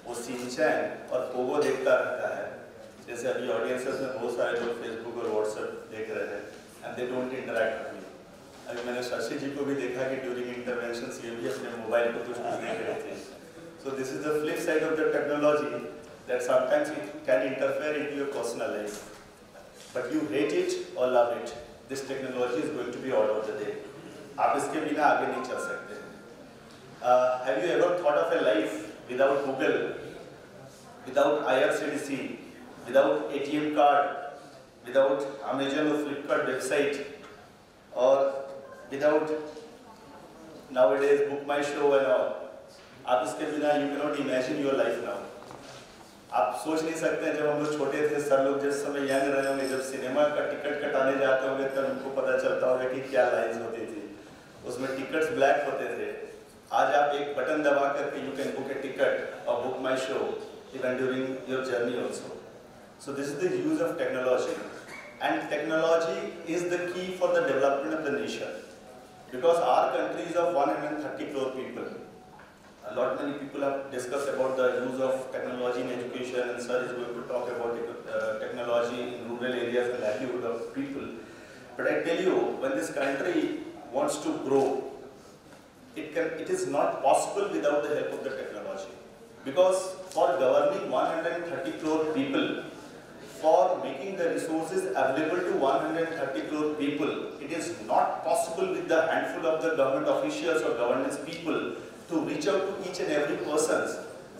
वो सिंचैन और पोगो देखता रहता है। जैसे अभी ऑडियंसेस में बहुत सारे लोग फेसबुक और व्हाट्सएप देख रहे हैं and they don't interact with me. अभी मैंने शशि जी को भी देखा कि ड्यूरिंग इंटरवेंशन ये भी अपने मोबाइल को कुछ देख रहे थे। So this is the flip side of the technology, that sometimes it can interfere into your personal life. But you hate it or love it, this technology is going to be order of the day. आप इसके बिना आगे नहीं चल सकते। Have you ever thought of a life without Google, without IRCTC, without ATM card, without Amazon or Flipkart website, or without nowadays Book My Show and all? आप इसके बिना you cannot imagine your life now. आप सोच नहीं सकते जब हम लोग छोटे थे, सर लोग जिस समय यंग रहे होंगे, जब सिनेमा का टिकट कटाने जाते होंगे तब उनको पता चलता होगा कि क्या लाइन्स होती थी, उसमें टिकट्स ब्लैक होते थे। आज आप एक बटन दबा करके you can book a ticket or book my show even during your journey also. So this is the use of technology, and technology is the key for the development of the nation, because our country is of 130 crore people. A lot many people have discussed about the use of technology in education, and sir is going to talk about technology in rural areas and livelihood of people. But I tell you, when this country wants to grow, it is not possible without the help of the technology. Because for governing 130 crore people, for making the resources available to 130 crore people, it is not possible with the handful of the government officials or governance people to reach out to each and every person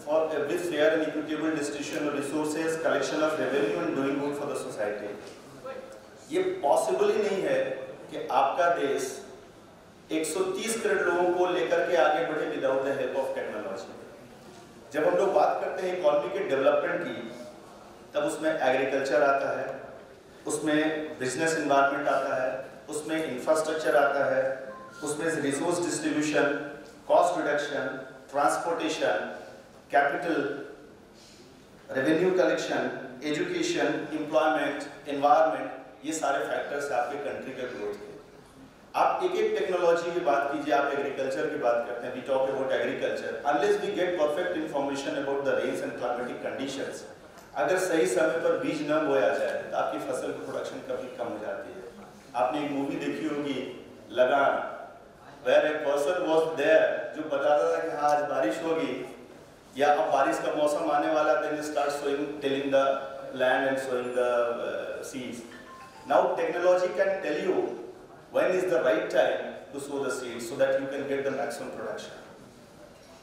for with fair and equitable distribution of resources, collection of revenue and doing good for the society. ये possible ही नहीं है कि आपका देश 130 करोड़ लोगों को लेकर के आगे बढ़े without the help of technology. जब हम लोग बात करते हैं इकोनॉमी के डेवलपमेंट की, तब उसमें एग्रीकल्चर आता है, उसमें बिजनेस एनवायरनमेंट आता है, उसमें इंफ्रास्ट्रक्चर आता है, उसमें resource distribution, cost reduction, transportation, capital, revenue collection, education, employment, environment, ये सारे फैक्टर्स आपके कंट्री के ग्रोथ के। आप एक एक टेक्नोलॉजी की बात कीजिए, आप एग्रीकल्चर की बात करते हैं, we talk about agriculture, unless we get perfect information about the rains and climatic conditions, अगर सही समय पर बीज न बोया जाए तो आपकी फसल की प्रोडक्शन कभी कम हो जाती है। आपने एक मूवी देखी होगी Lagaan, where a person was there जो बताता था कि हाँ आज बारिश होगी या अब बारिश का मौसम आने वाला, then start sowing, tilling the land and sowing the seeds. Now technology can tell you when is the right time to sow the seeds so that you can get the maximum production.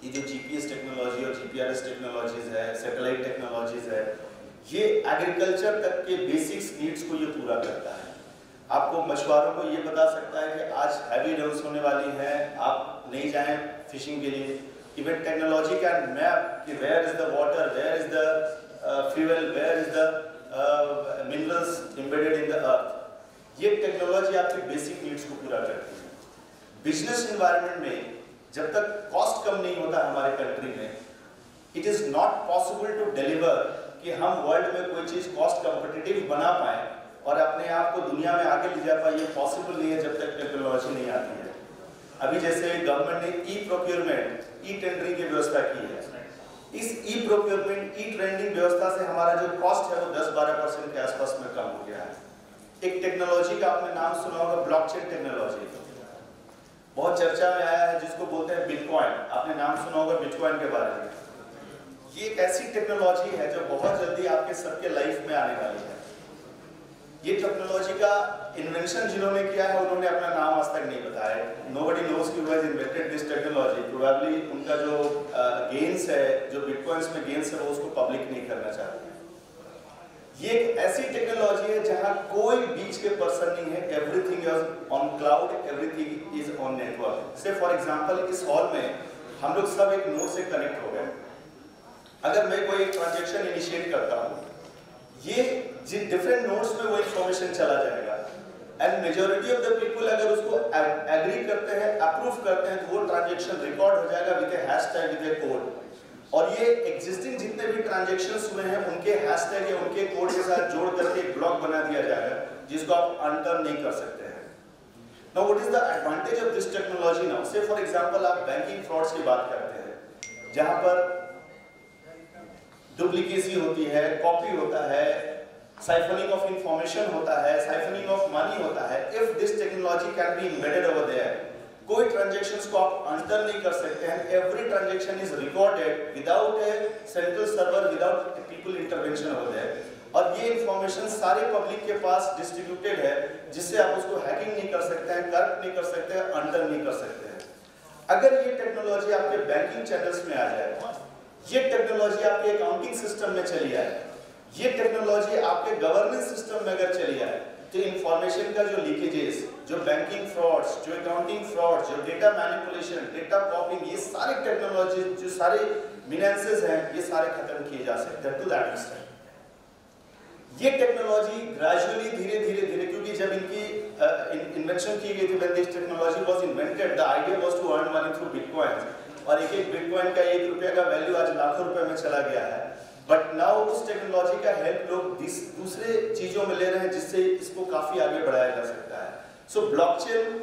ये जो GPS technology और GPRS technologies है, satellite technologies है, ये agriculture तक के basics needs को ये पूरा करता है। आपको मछुआरों को ये बता सकता है कि आज हैवी रेन्स होने वाली हैं, आप नहीं जाएं फिशिंग के लिए। इवन टेक्नोलॉजी कैन मैप कि where is the water, where is the fuel, where is the minerals embedded in the earth. ये टेक्नोलॉजी आपके बेसिक नीड्स को पूरा करती है। बिजनेस एनवायरनमेंट में जब तक कॉस्ट कम नहीं होता हमारे कंट्री में, it is not possible to deliver कि हम वर्ल्ड में कोई चीज कॉस्ट कॉम्पिटिटिव बना पाए और अपने आप को दुनिया में आगे ले जा पाए। ये पॉसिबल नहीं है जब तक टेक्नोलॉजी नहीं आती है। अभी जैसे गवर्नमेंट ने ई प्रोक्योरमेंट, ई टेंडरिंग की व्यवस्था की है, इस ई प्रोक्योरमेंट, ई टेंडरिंग व्यवस्था से हमारा जो कॉस्ट है वो 10-12% के आसपास में कम हो गया है। एक टेक्नोलॉजी का आपने नाम सुना होगा, ब्लॉकचेन टेक्नोलॉजी, बहुत चर्चा में आया है, जिसको बोलते हैं बिटकॉइन। आपने नाम सुना होगा बिटकॉइन के बारे में। ये एक ऐसी टेक्नोलॉजी है जो बहुत जल्दी आपके सबके लाइफ में आने वाली है। ये टेक्नोलॉजी का इन्वेंशन जिन्होंने किया है उन्होंने अपना नाम आज तक नहीं बताया। Nobody knows who has invented this technology. Probably उनका जो गेन्स है, जो बिटकॉइंस में गेन्स है, वो उसको पब्लिक नहीं करना चाहते। ये एक ऐसी टेक्नोलॉजी है जहां कोई बीच के पर्सन नहीं है, everything is on cloud, everything is on network. से फॉर एग्जांपल इस हॉल में हम लोग सब एक नोड से कनेक्ट हो गए। अगर मैं कोई एक ट्रांजैक्शन इनिशिएट करता हूं, ये जिन डिफरेंट नोड्स में वो इंफॉर्मेशन चला जाएगा and majority of the people अगर उसको एग्री करते हैं, अप्रूव करते हैं, तो वो ट्रांजैक्शन रिकॉर्ड हो जाएगा with A hashtag, with A code. और ये एग्जिस्टिंग जितने भी ट्रांजैक्शंस हुए हैं उनके हैशटैग या उनके कोड के साथ जोड़ करके एक ब्लॉक बना दिया जाएगा जिसको आप अनटर्न नहीं कर सकते हैं। Now what is the advantage of this technology now? से फॉर एग्जांपल आप बैंकिंग फ्रॉड्स की बात करते हैं जहां पर डुप्लीकेसी होती है, कॉपी होता है, साइफनिंग ऑफ इंफॉर्मेशन होता है, साइफनिंग ऑफ मनी होता है। If this technology can be embedded over there, कोई ट्रांजैक्शंस को आप अनटर्न नहीं कर सकते हैं। Every transaction is recorded without a central server, without people intervention over there. और ये इंफॉर्मेशन सारे पब्लिक के पास डिस्ट्रीब्यूटेड है, जिससे आप उसको हैकिंग नहीं कर सकते हैं, करप्ट नहीं कर सकते हैं, अनटर्न नहीं कर सकते हैं। अगर ये टेक्नोलॉजी आपके बैंकिंग चैनल्स में आ जाए, ये टेक्नोलॉजी आपके अकाउंटिंग सिस्टम में चली आए, ये टेक्नोलॉजी आपके गवर्नेंस सिस्टम में अगर चली आए, तो इंफॉर्मेशन का जो लीकेजेस, जो बैंकिंग फ्रॉड्स, जो अकाउंटिंग फ्रॉड्स, जो डेटा मैनिपुलेशन, डेटा कॉपिंग, ये सारे टेक्नोलॉजी, जो सारे मिनांसेस हैं, ये सारे खत्म किए जा सकते हैं टू दैट एक्सटेंट। ये टेक्नोलॉजी ग्रेजुअली धीरे धीरे, क्योंकि जब इनकी इन्वेंशन की गई थी, when this technology was invented, the idea was to earn money through bitcoin. और एक एक बिटकॉइन का 1 रुपये का वैल्यू आज लाखों रुपए में चला गया है। बट नाउ उस टेक्नोलॉजी का हेल्प लोग दूसरे चीजों में ले रहे हैं, जिससे इसको काफी आगे बढ़ाया जा सकता है। So blockchain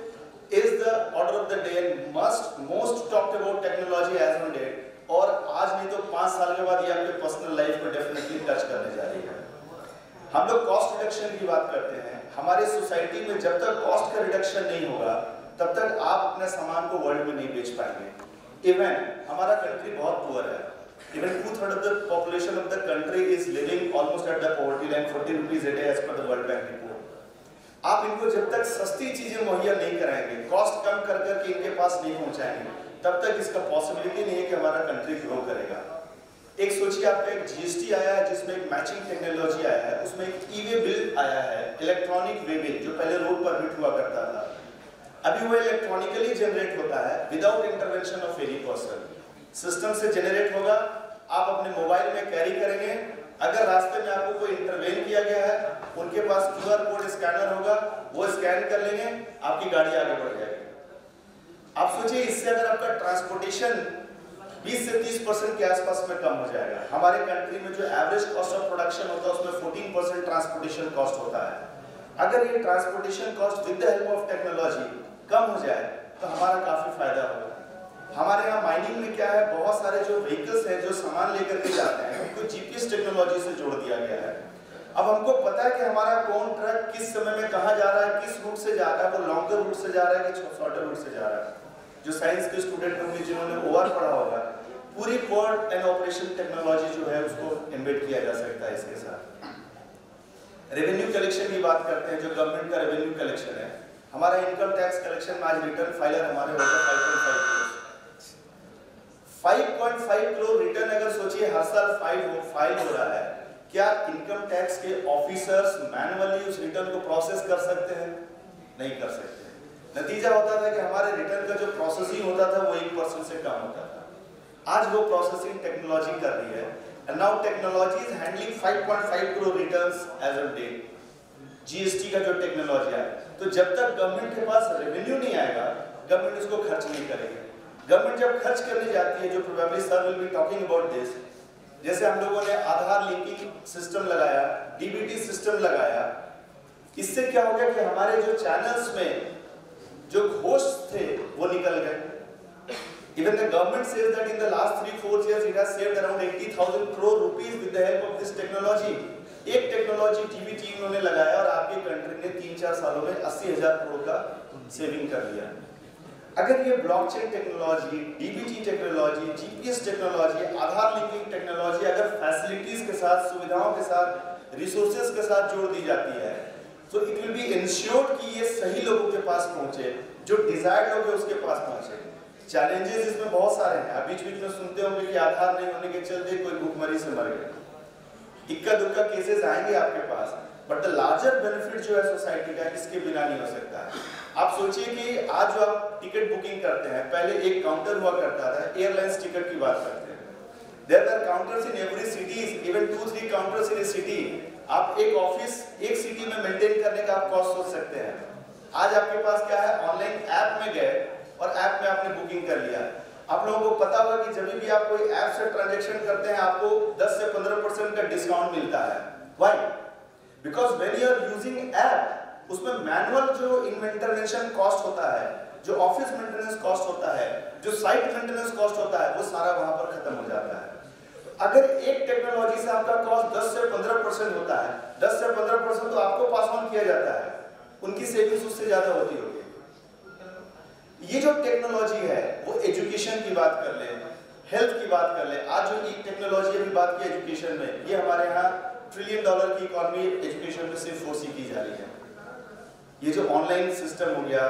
is the order of the day and most talked about technology as on date. और आज नहीं तो 5 साल के बाद ये आपके पर्सनल लाइफ को डेफिनेटली टच करने जा रही है। हम लोग कॉस्ट रिडक्शन की बात करते हैं। हमारे सोसाइटी में जब तक कॉस्ट का रिडक्शन नहीं होगा, तब तक आप अपने सामान को वर्ल्ड में नहीं बेच पाएंगे। इवन हमारा कंट्री बहुत पुअर है। Even 2/3 of the population of the country is living almost at the poverty line, 40 rupees a day as per the World Bank report. आप इनको जब तक सस्ती चीजें मुहैया नहीं कराएंगे, कॉस्ट कम कर करके इनके पास नहीं पहुंचाएंगे, तब तक इसका पॉसिबिलिटी नहीं है कि हमारा कंट्री ग्रो करेगा। एक सोचिए, आपका एक जीएसटी आया है जिसमें एक मैचिंग टेक्नोलॉजी आया है, उसमें एक ई-वे बिल आया है, इलेक्ट्रॉनिक वे बिल, जो पहले रोड परमिट हुआ करता था, अभी वो इलेक्ट्रॉनिकली जनरेट होता है without intervention of any person. System से जनरेट होगा, आप अपने मोबाइल में कैरी करेंगे। अगर रास्ते में आपको कोई इंटरवेन किया गया है, उनके पास QR कोड स्कैनर होगा, वो स्कैन कर लेंगे, आपकी गाड़ी आगे बढ़ जाएगी। आप सोचिए, इससे अगर आपका ट्रांसपोर्टेशन 20 से 30% के आसपास में कम हो जाएगा। हमारे कंट्री में जो एवरेज कॉस्ट ऑफ प्रोडक्शन होता है उसमें 14% ट्रांसपोर्टेशन कॉस्ट होता है। अगर ये transportation cost with the help of technology कम हो जाए तो हमारा काफ़ी फायदा होगा। हमारे यहाँ माइनिंग में क्या है, बहुत सारे जो व्हीकल्स हैं जो सामान लेकर के जाते हैं उनको जीपीएस टेक्नोलॉजी से जोड़ दिया गया है। अब हमको पता है कि हमारा कौन ट्रक किस समय में कहाँ जा रहा है, किस रूट से जा रहा है, वो लॉन्गर रूट से जा रहा है कि शॉर्टर रूट से जा रहा है। जो साइंस के स्टूडेंट होंगे जिन्होंने ओआर पढ़ा होगा, पूरी कोड एंड ऑपरेशन टेक्नोलॉजी जो है उसको एम्बेड किया जा सकता है इसके साथ। रेवेन्यू कलेक्शन की बात करते हैं, जो गवर्नमेंट का रेवेन्यू कलेक्शन है, हमारा इनकम टैक्स कलेक्शन में आज रिटर्न फाइलर हमारे होगा 5.5 करोड़ रिटर्न। अगर सोचिए हर साल फाइल हो रहा है, क्या इनकम टैक्स के ऑफिसर्स मैनुअली उस रिटर्न को प्रोसेस कर सकते हैं? नहीं कर सकते। नतीजा होता था कि हमारे रिटर्न का जो प्रोसेसिंग होता था वो 1% से कम होता था। आज वो प्रोसेसिंग टेक्नोलॉजी कर रही है, and now technology is handling 5.5 crore returns as on date. GST का जो टेक्नोलॉजी है, तो जब तक गवर्नमेंट के पास रेवेन्यू नहीं आएगा, गवर्नमेंट उसको खर्च नहीं करेगी। गवर्नमेंट जब खर्च करने जाती है, जो probably sir will be talking about this, जैसे हम लोगों ने आधार लिंकिंग सिस्टम लगाया, डीबीटी सिस्टम लगाया, इससे क्या हो गया कि हमारे जो चैनल्स में जो घोस्ट थे वो निकल गए। Even the government says that in the last 3-4 years it has saved around 80,000 crore rupees with the help of this technology। एक टेक्नोलॉजी डीबीटी उन्होंने लगाया और आपकी कंट्री ने 3-4 सालों में 80,000 करोड़ का सेविंग कर लिया। अगर ये blockchain technology, DBT technology, GPS technology, Aadhaar linking technology अगर फैसिलिटीज के साथ, सुविधाओं के साथ, रिसोर्सेज के साथ जोड़ दी जाती है, तो इट विल बी इंश्योर्ड कि ये सही लोगों के पास पहुंचे, जो डिजायर्ड लोग हैं उसके पास पहुंचे। चैलेंजेस इसमें बहुत सारे हैं। आप बीच बीच में सुनते होंगे कि आधार नहीं होने के चलते कोई भूखमरी से मर गया। इक्का दुक्का केसेस आएंगे आपके पास, बट द लार्जर बेनिफिट जो है सोसाइटी का, इसके बिना नहीं हो सकता है। आप सोचिए कि आज जो आप टिकट बुकिंग करते हैं, पहले एक काउंटर हुआ करता था। एयरलाइंस टिकट की बात करते हैं, there are counters in every cities, even 2-3 counters in a city. आप एक ऑफिस एक सिटी में मेंटेन करने का आप कॉस्ट सोच सकते हैं। आज आपके पास क्या है, ऑनलाइन ऐप में गए और ऐप में आपने बुकिंग कर लिया। आप लोगों को पता होगा कि जब भी आप कोई ऐप से ट्रांजैक्शन करते हैं, आपको 10 से 15% का डिस्काउंट मिलता है। Why? Because when you are using app, उसमें मैनुअल जो इंटरवेंशन कॉस्ट होता है, जो ऑफिस मेंटेनेंस कॉस्ट होता है, जो साइट मेंटेनेंस कॉस्ट होता है, वो सारा वहां पर खत्म हो जाता है। तो अगर एक टेक्नोलॉजी से आपका कॉस्ट 10 से 15% होता है, 10 से 15% तो आपको पास ऑन किया जाता है, उनकी सेविंग्स उससे ज्यादा होती होगी। ये जो टेक्नोलॉजी है, वो एजुकेशन की बात कर ले, हेल्थ की बात कर ले। आज जो ई टेक्नोलॉजी अभी बात की एजुकेशन में, ये हमारे यहाँ $1 ट्रिलियन की इकोनॉमी एजुकेशन में सिर्फ फोर्सी की जा रही है। ये जो ऑनलाइन सिस्टम हो गया,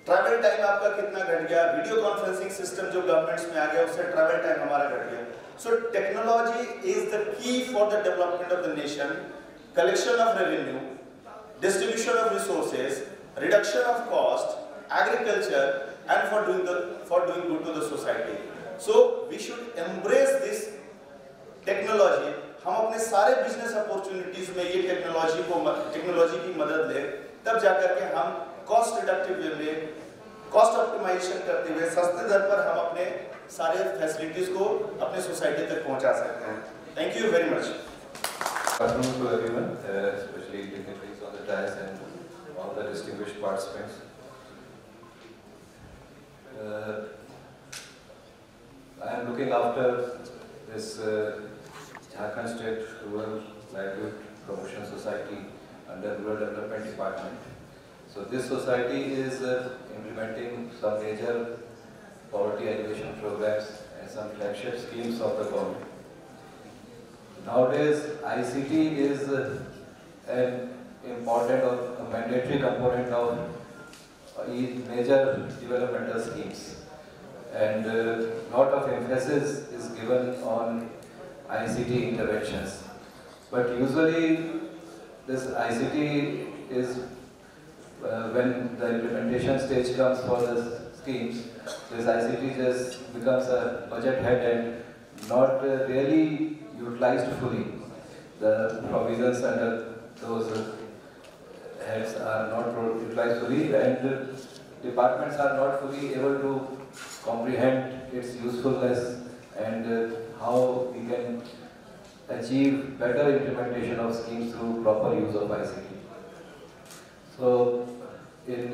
ट्रैवल टाइम आपका कितना घट गया, वीडियो कॉन्फ्रेंसिंग सिस्टम जो गवर्नमेंट्स में आ गया, उससे ट्रैवल टाइम हमारा घट गया। So technology is the key for the development of the nation, collection of revenue, distribution of resources, reduction of cost, agriculture, and for doing good to the society. So we should embrace this technology। हम अपने सारे business opportunities में ये technology की मदद लें, तब जाकर के हम कॉस्ट रिडक्टिव वे में, कॉस्ट ऑप्टिमाइजेशन करते हुए सस्ते दर पर हम अपने सारे फैसिलिटीज को अपने सोसाइटी तक पहुंचा सकते हैं। Thank you very much. Good afternoon to everyone, especially dignitaries on the dais and all the distinguished participants. I am looking after this Jharkhand State Rural Livelihood Promotion Society under Rural Development Department. So this society is implementing some major poverty alleviation programs and some flagship schemes of the government. Nowadays, ICT is an important or a mandatory component of major developmental schemes, and lot of emphasis is given on ICT interventions. But usually this ICT is when the implementation stage comes for the schemes, this ICT just becomes a budget head and not really utilized fully. The provisions under those heads are not utilized fully, and departments are not fully able to comprehend its usefulness and how we can achieve better implementation of schemes through proper use of ICT. So, in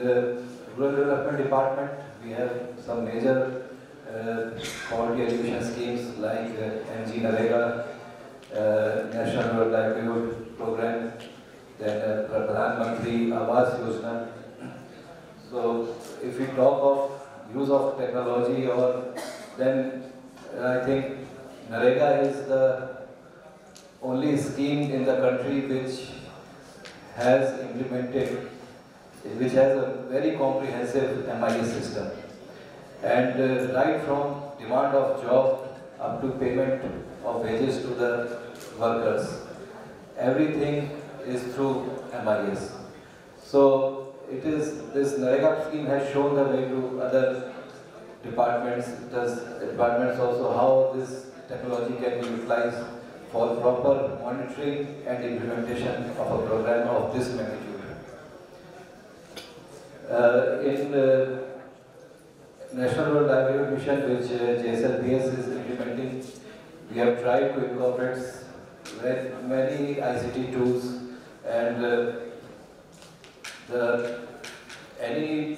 Rural Development Department, we have some major poverty education schemes like NG Narega, National Rural Livelihood Program, then Pradhan Mantri Awas Yojana. So if we talk of use of technology, or then I think Narega is the only scheme in the country which has implemented, which has a very comprehensive MIS system. And right from demand of job up to payment of wages to the workers, everything is through MIS. So it is, this Narega scheme has shown the way to other departments, departments also, how this technology can be utilized for proper monitoring and implementation of a program of this magnitude. In National Rural Livelihood Mission, which JSLPS is implementing, we have tried to incorporate many ICT tools, and any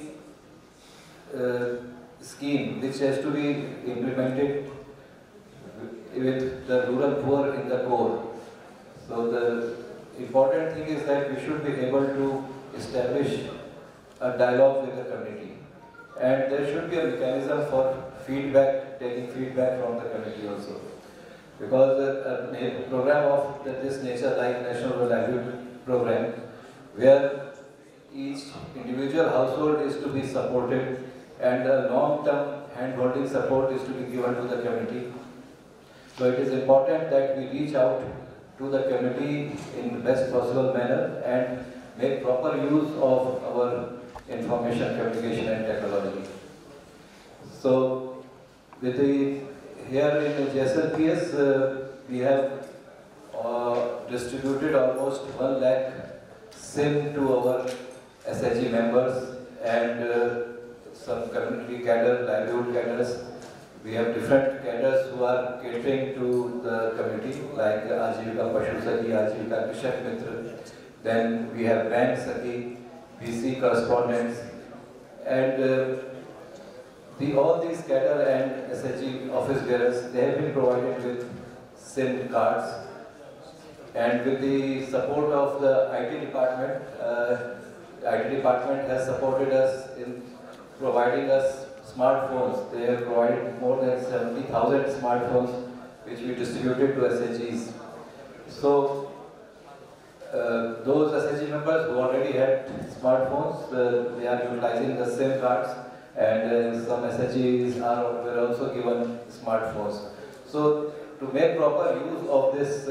scheme which has to be implemented with the rural poor in the core. So the important thing is that we should be able to establish a dialogue with the community, and there should be a mechanism for feedback, taking feedback from the community also. Because a program of this nature, like National Rural Livelihood Program, where each individual household is to be supported and a long-term hand-holding support is to be given to the community. So it is important that we reach out to the community in the best possible manner and make proper use of our information, communication and technology. So with the, here in JSLPS, we have distributed almost 1 lakh SIM to our SHG members and some community cadre, livelihood cadres. We have different cadres who are catering to the community, like Ajivika Pashu Sakhi, Ajivika Krishak Mitra. Then we have Bank Sakhi, BC correspondents, and all these cadre and SHG office bearers, they have been provided with SIM cards. And with the support of the IT department, IT department has supported us in providing us smartphones. They have provided more than 70,000 smartphones which we distributed to SHGs. So those SHG members who already had smartphones, they are utilizing the SIM cards, and some SHGs were also given smartphones. So to make proper use of this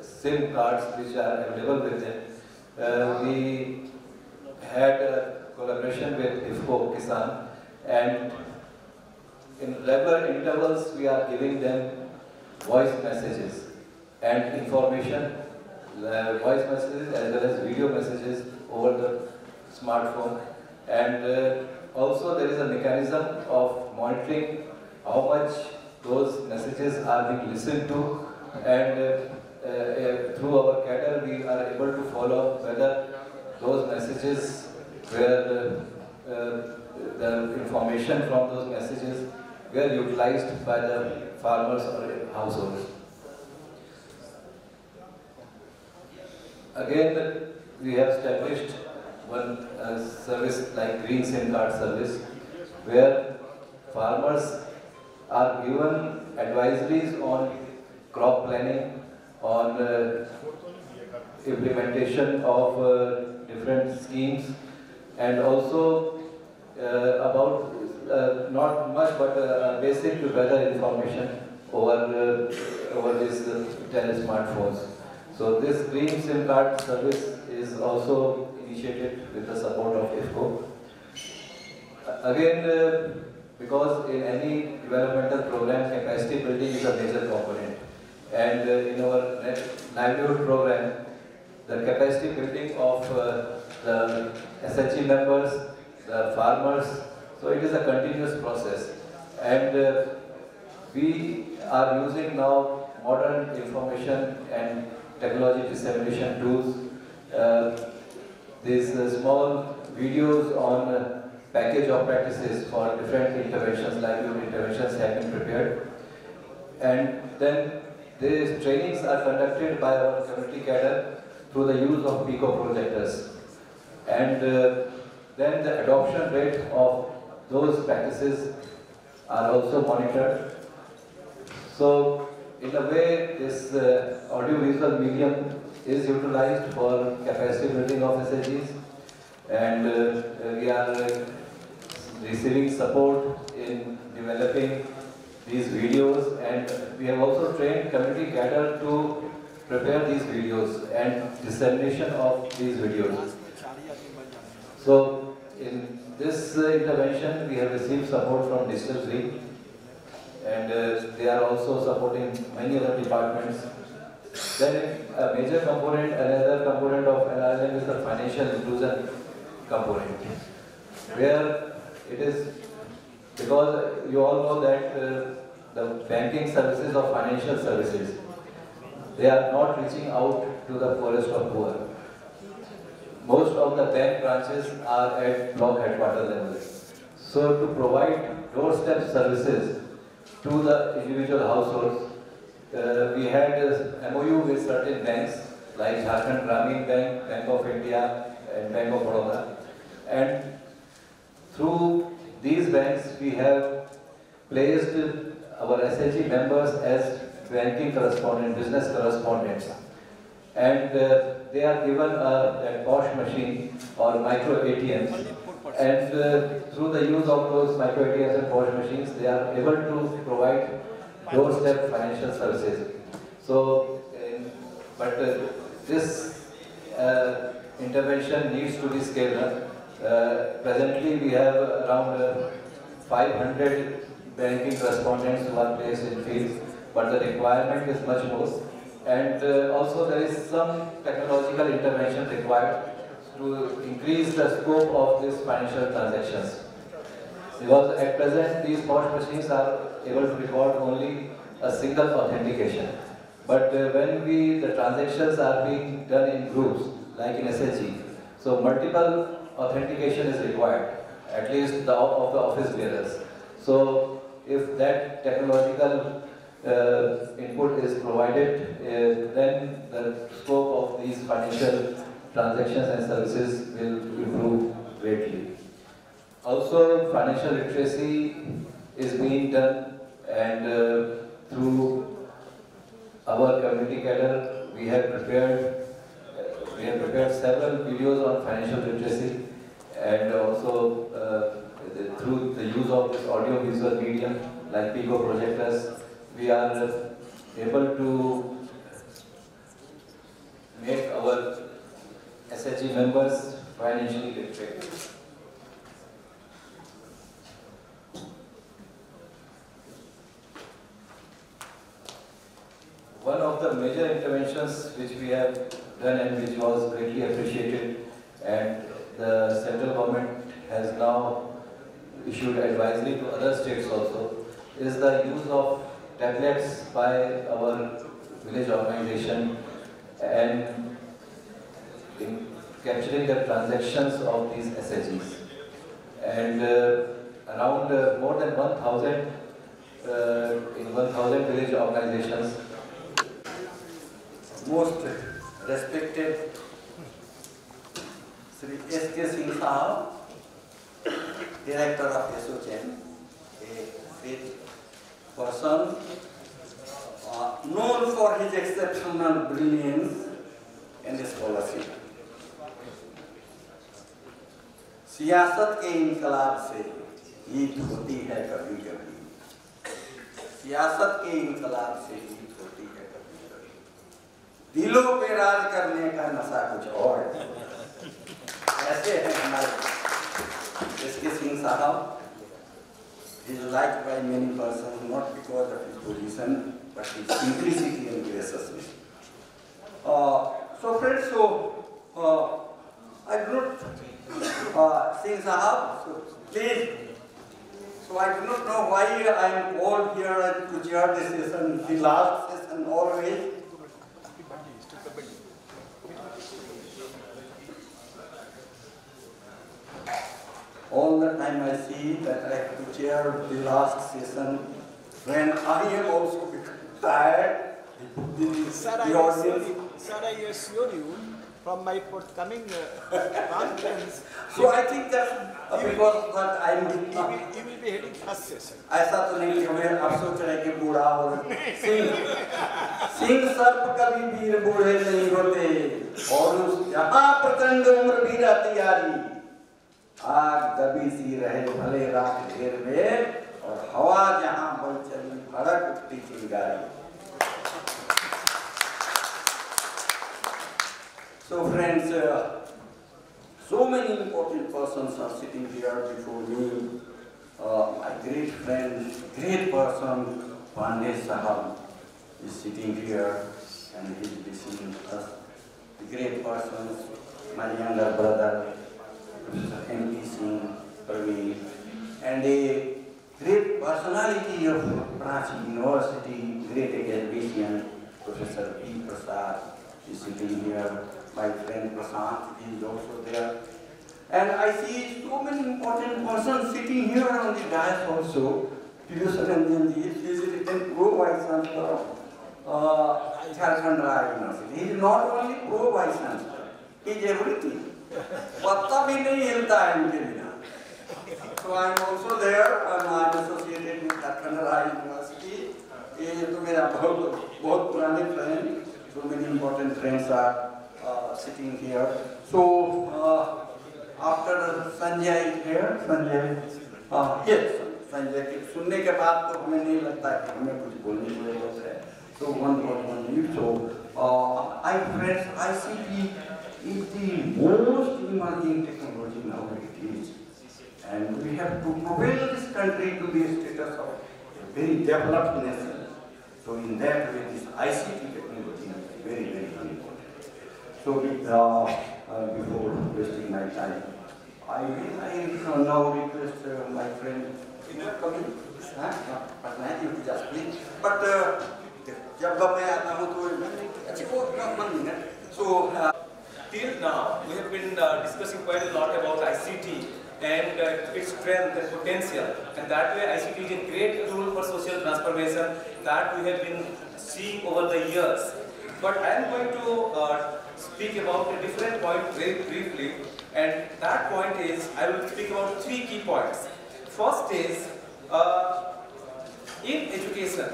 SIM cards which are available with them, we had a collaboration with IFCO Kisan, and in regular intervals we are giving them voice messages and information, voice messages as well as video messages over the smartphone. And also there is a mechanism of monitoring how much those messages are being listened to, and through our cadre we are able to follow whether those messages were the information from those messages were utilized by the farmers or households. Again, we have established one service like Green SIM Card service, where farmers are given advisories on crop planning, on implementation of different schemes, and also about not much but basic weather information over these smartphones. So this Green SIM Card service is also initiated with the support of IFCO. Again, because in any developmental program, capacity building is a major component. And in our livelihood program, the capacity building of the SHG members, the farmers, so it is a continuous process. And we are using now modern information and technology dissemination tools. These small videos on package of practices for different interventions, livelihood interventions have been prepared. And then these trainings are conducted by our community cadre through the use of P-2 projectors. And then the adoption rate of those practices are also monitored. So in a way, this audiovisual medium is utilized for capacity building of SHGs, and we are receiving support in developing these videos, and we have also trained community cadre to prepare these videos and dissemination of these videos. So in this intervention, we have received support from Digital Free, and they are also supporting many other departments. Then a major component, another component of NRLM is the financial inclusion component, where it is, because you all know that the banking services or financial services, they are not reaching out to the poorest of poor. Most of the bank branches are at block headquarters level. So to provide doorstep services to the individual households, we had a MOU with certain banks like Jharkhand Grameen Bank, Bank of India, and Bank of Baroda. And through these banks, we have placed our SHG members as banking correspondents, business correspondents. And they are given a POS machine or micro ATMs. And through the use of those micro ATMs and POS machines, they are able to provide doorstep financial services. So, this intervention needs to be scaled up. Presently, we have around 500 banking correspondents who are placed in fields, but the requirement is much more. And also there is some technological intervention required to increase the scope of these financial transactions. Because at present, these POS machines are able to record only a single authentication. But when the transactions are being done in groups, like in SHG, so multiple authentication is required, at least of the office bearers. So if that technological input is provided, then the scope of these financial transactions and services will improve greatly. Also, financial literacy is being done, and through our community cadre, we have prepared several videos on financial literacy, and also through the use of this audio-visual medium like P-2 projectors, we are able to make our SHG members financially literate. One of the major interventions which we have done and which was greatly appreciated, and the central government has now issued advisory to other states also, is the use of tablets by our village organization and in capturing the transactions of these SHGs. And around more than 1,000 in 1,000 village organizations. Most respected Sri S.K. Singh Sahab, Director of Assocham, a great person, known for his exceptional brilliance and scholarship. सियासत के इनकलाब से जीत होती है कभी कभी, सियासत के इनकलाब से जीत होती है कभी कभी, दिलों पे राज करने का नशा कुछ और ऐसे हैं हमारे एस.के. सिंह साहब. He is liked by many persons not because of his position but his simplicity and graciousness. So friends, I do not Singh Sahab, so please. So I do not know why I am called here to chair this session, the last session always. all the time I see that I have to chair the last session when I am also tired. Sir, I assure you from my forthcoming conference. So I think that because that I am. You will be heading first session. ऐसा तो नहीं कि हमें अब सोच रहे कि बूढ़ा और सिंह सर्प कभी वीर बूढ़े नहीं होते और उस जहाँ प्रचंड उम्र भी रहती यारी आग दबी सी रहे भले रात ढेर में और हवा जहाँ बल चली भड़क उठती चिंगारी. So friends, so many important persons are sitting here before me. My great friend, great person, Pandey Sahab is sitting here and he is listening to us. The great persons, my younger brother, Professor M.P. Singh, Praveen, and a great personality of Prachi University, great academician, Professor P. Prasad is sitting here. My friend Prasad is also there. And I see so many important persons sitting here on the dais also. Piyush Ranjan ji, he is written pro-vice chancellor of Jharkhand University. He is not only pro-vice chancellor, he is everything. Patta bhi nahi hilta hai unke bina. So I am also there and I am associated with Jharkhand University. ये तो मेरा बहुत पुराने friend. So many important friends are sitting here. So after Sanjay is here, yes, Sanjay के सुनने के बाद तो हमें नहीं लगता कि हमें कुछ बोलने की जरूरत है. So one minute. So friends, ICT is the most emerging technology nowadays, and we have to propel this country to the status of a very developed nation. So in that way, this ICT technology is very, very important. So before wasting my time, I now request my friend. Just please. But जब मैं आता हूँ तो अच्छी बहुत मन नहीं है. So till now we have been discussing quite a lot about ICT and its strength and potential, and that way ICT is a great tool for social transformation that we have been seeing over the years. But I am going to speak about a different point very briefly, and that point is I will speak about 3 key points. First is in education.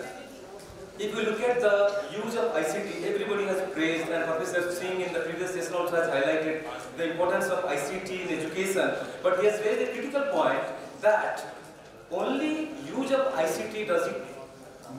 If you look at the use of ICT, everybody has praised, and Professor Singh in the previous session also has highlighted the importance of ICT in education. But he has raised a critical point that only use of ICT doesn't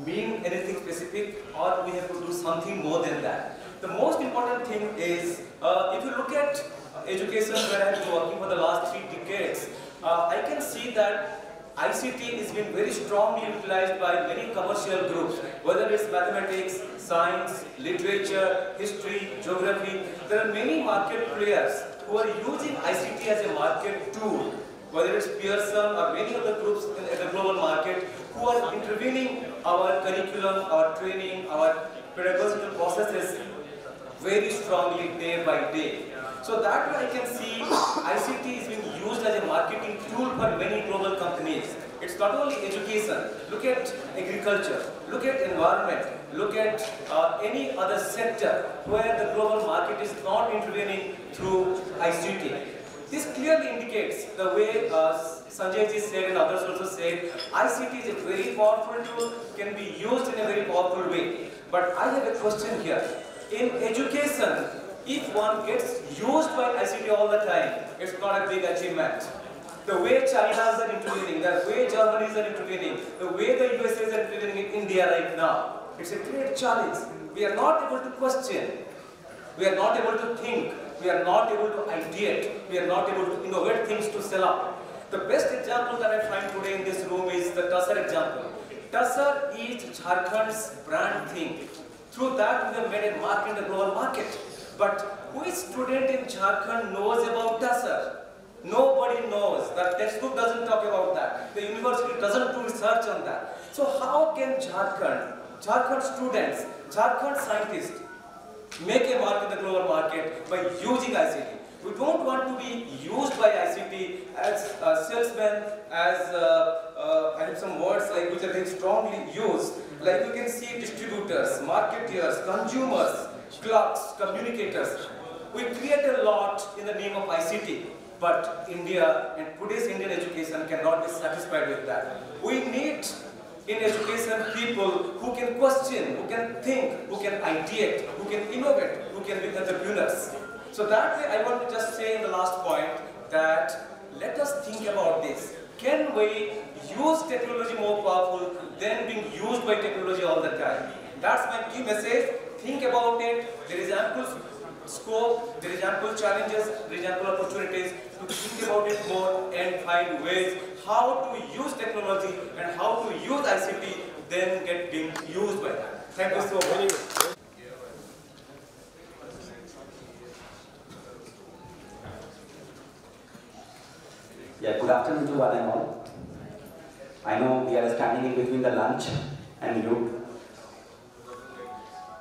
mean anything specific, or we have to do something more than that. The most important thing is, if you look at education where I have been working for the last 3 decades, I can see that ICT is being very strongly utilized by many commercial groups, whether it's mathematics, science, literature, history, geography. There are many market players who are using ICT as a market tool, whether it's Pearson or many other groups in the global market who are intervening our curriculum, our training, our pedagogical processes very strongly day by day. So that way I can see ICT is being used as a marketing tool for many global companies. It's not only education. Look at agriculture, look at environment, look at any other sector where the global market is not intervening through ICT. This clearly indicates the way Sanjay ji said and others also said, ICT is a very powerful tool, can be used in a very powerful way. But I have a question here. In education, if one gets used by ICT all the time, it's not a big achievement. The way China's are intervening, the way Germany's are intervening, the way the USA is intervening in India right now, it's a great challenge. We are not able to question, we are not able to think, we are not able to ideate, we are not able to innovate things to sell up. The best example that I find today in this room is the Tussar example. Tussar is Jharkhand's brand thing. Through that we have made a mark in the global market. But which student in Jharkhand knows about Tussar? Nobody knows. The textbook doesn't talk about that. The university doesn't do research on that. So how can Jharkhand students, Jharkhand scientists make a mark in the global market by using ICT? We don't want to be used by ICT as salesmen, as I have some words like which are very strongly used. Like you can see distributors, marketeers, consumers, clerks, communicators. We create a lot in the name of ICT, but India and today's Indian education cannot be satisfied with that. We need in education people who can question, who can think, who can ideate, who can innovate, who can be entrepreneurs. So that way I want to just say in the last point that let us think about this. Can we use technology more powerful than being used by technology all the time? That's my key message. Think about it. There is ample scope, there is ample challenges, there is ample opportunities to think about it more and find ways how to use technology and how to use ICT then get being used by that. Thank you so much. Yeah, good afternoon to one and all. I know we are standing in between the lunch and you.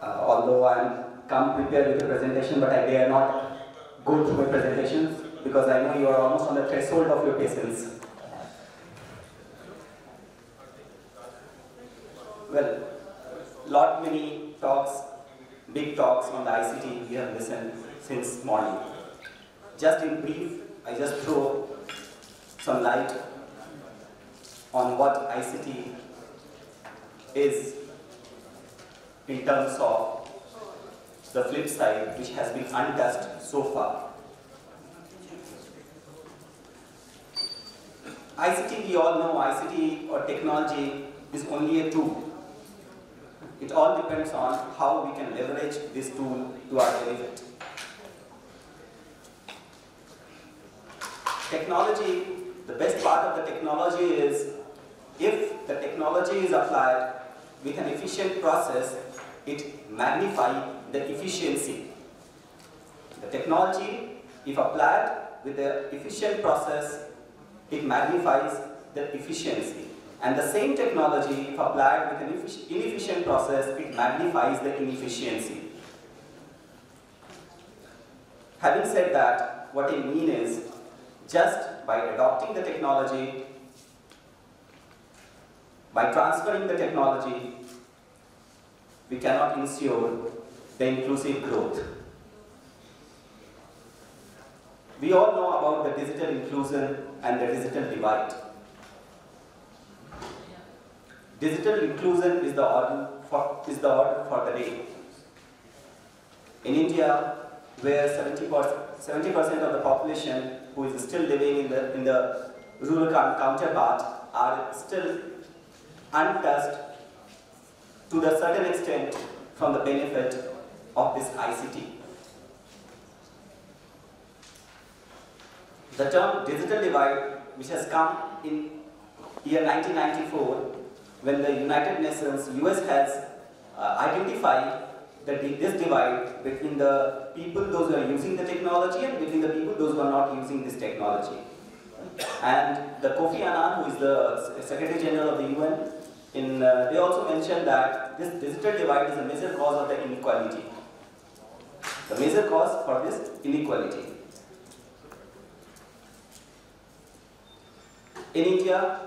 Although I am come prepared with the presentation, but I dare not go through my presentations because I know you are almost on the threshold of your patience. Well, many talks, big talks on the ICT we have listened since morning. Just in brief, I just throw some light on what ICT is in terms of the flip side, which has been untouched so far. ICT, we all know ICT or technology is only a tool. It all depends on how we can leverage this tool to our benefit. Technology, the best part of the technology is if the technology is applied with an efficient process, it magnifies the efficiency. The technology, if applied with the efficient process, it magnifies the efficiency. And the same technology, if applied with an inefficient process, it magnifies the inefficiency. Having said that, what I mean is, just by adopting the technology, by transferring the technology, we cannot ensure the inclusive growth. We all know about the digital inclusion and the digital divide. Digital inclusion is the order for the day. In India, where 70% of the population who is still living in the rural counterpart are still untouched to the certain extent from the benefit of this ICT. The term digital divide, which has come in year 1994, when the United Nations, US has identified that this divide between the people, those who are using the technology, and between the people, those who are not using this technology. And the Kofi Annan, who is the Secretary General of the UN, they also mentioned that this digital divide is a major cause of the inequality. The major cause for this inequality. In India,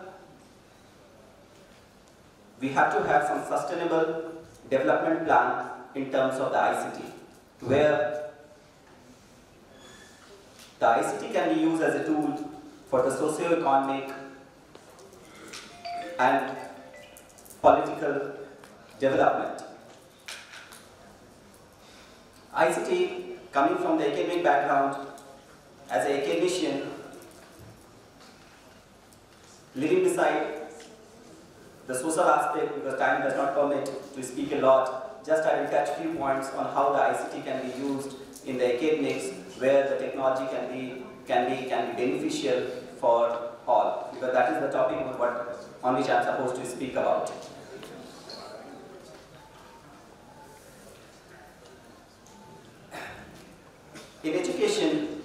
we have to have some sustainable development plan in terms of the ICT, where the ICT can be used as a tool for the socio-economic and political development. ICT, coming from the academic background, as an academician, living beside the social aspect, because time does not permit to speak a lot, just I will touch few points on how the ICT can be used in the academics, where the technology can be beneficial for all, because that is the topic on which I am supposed to speak about. In education,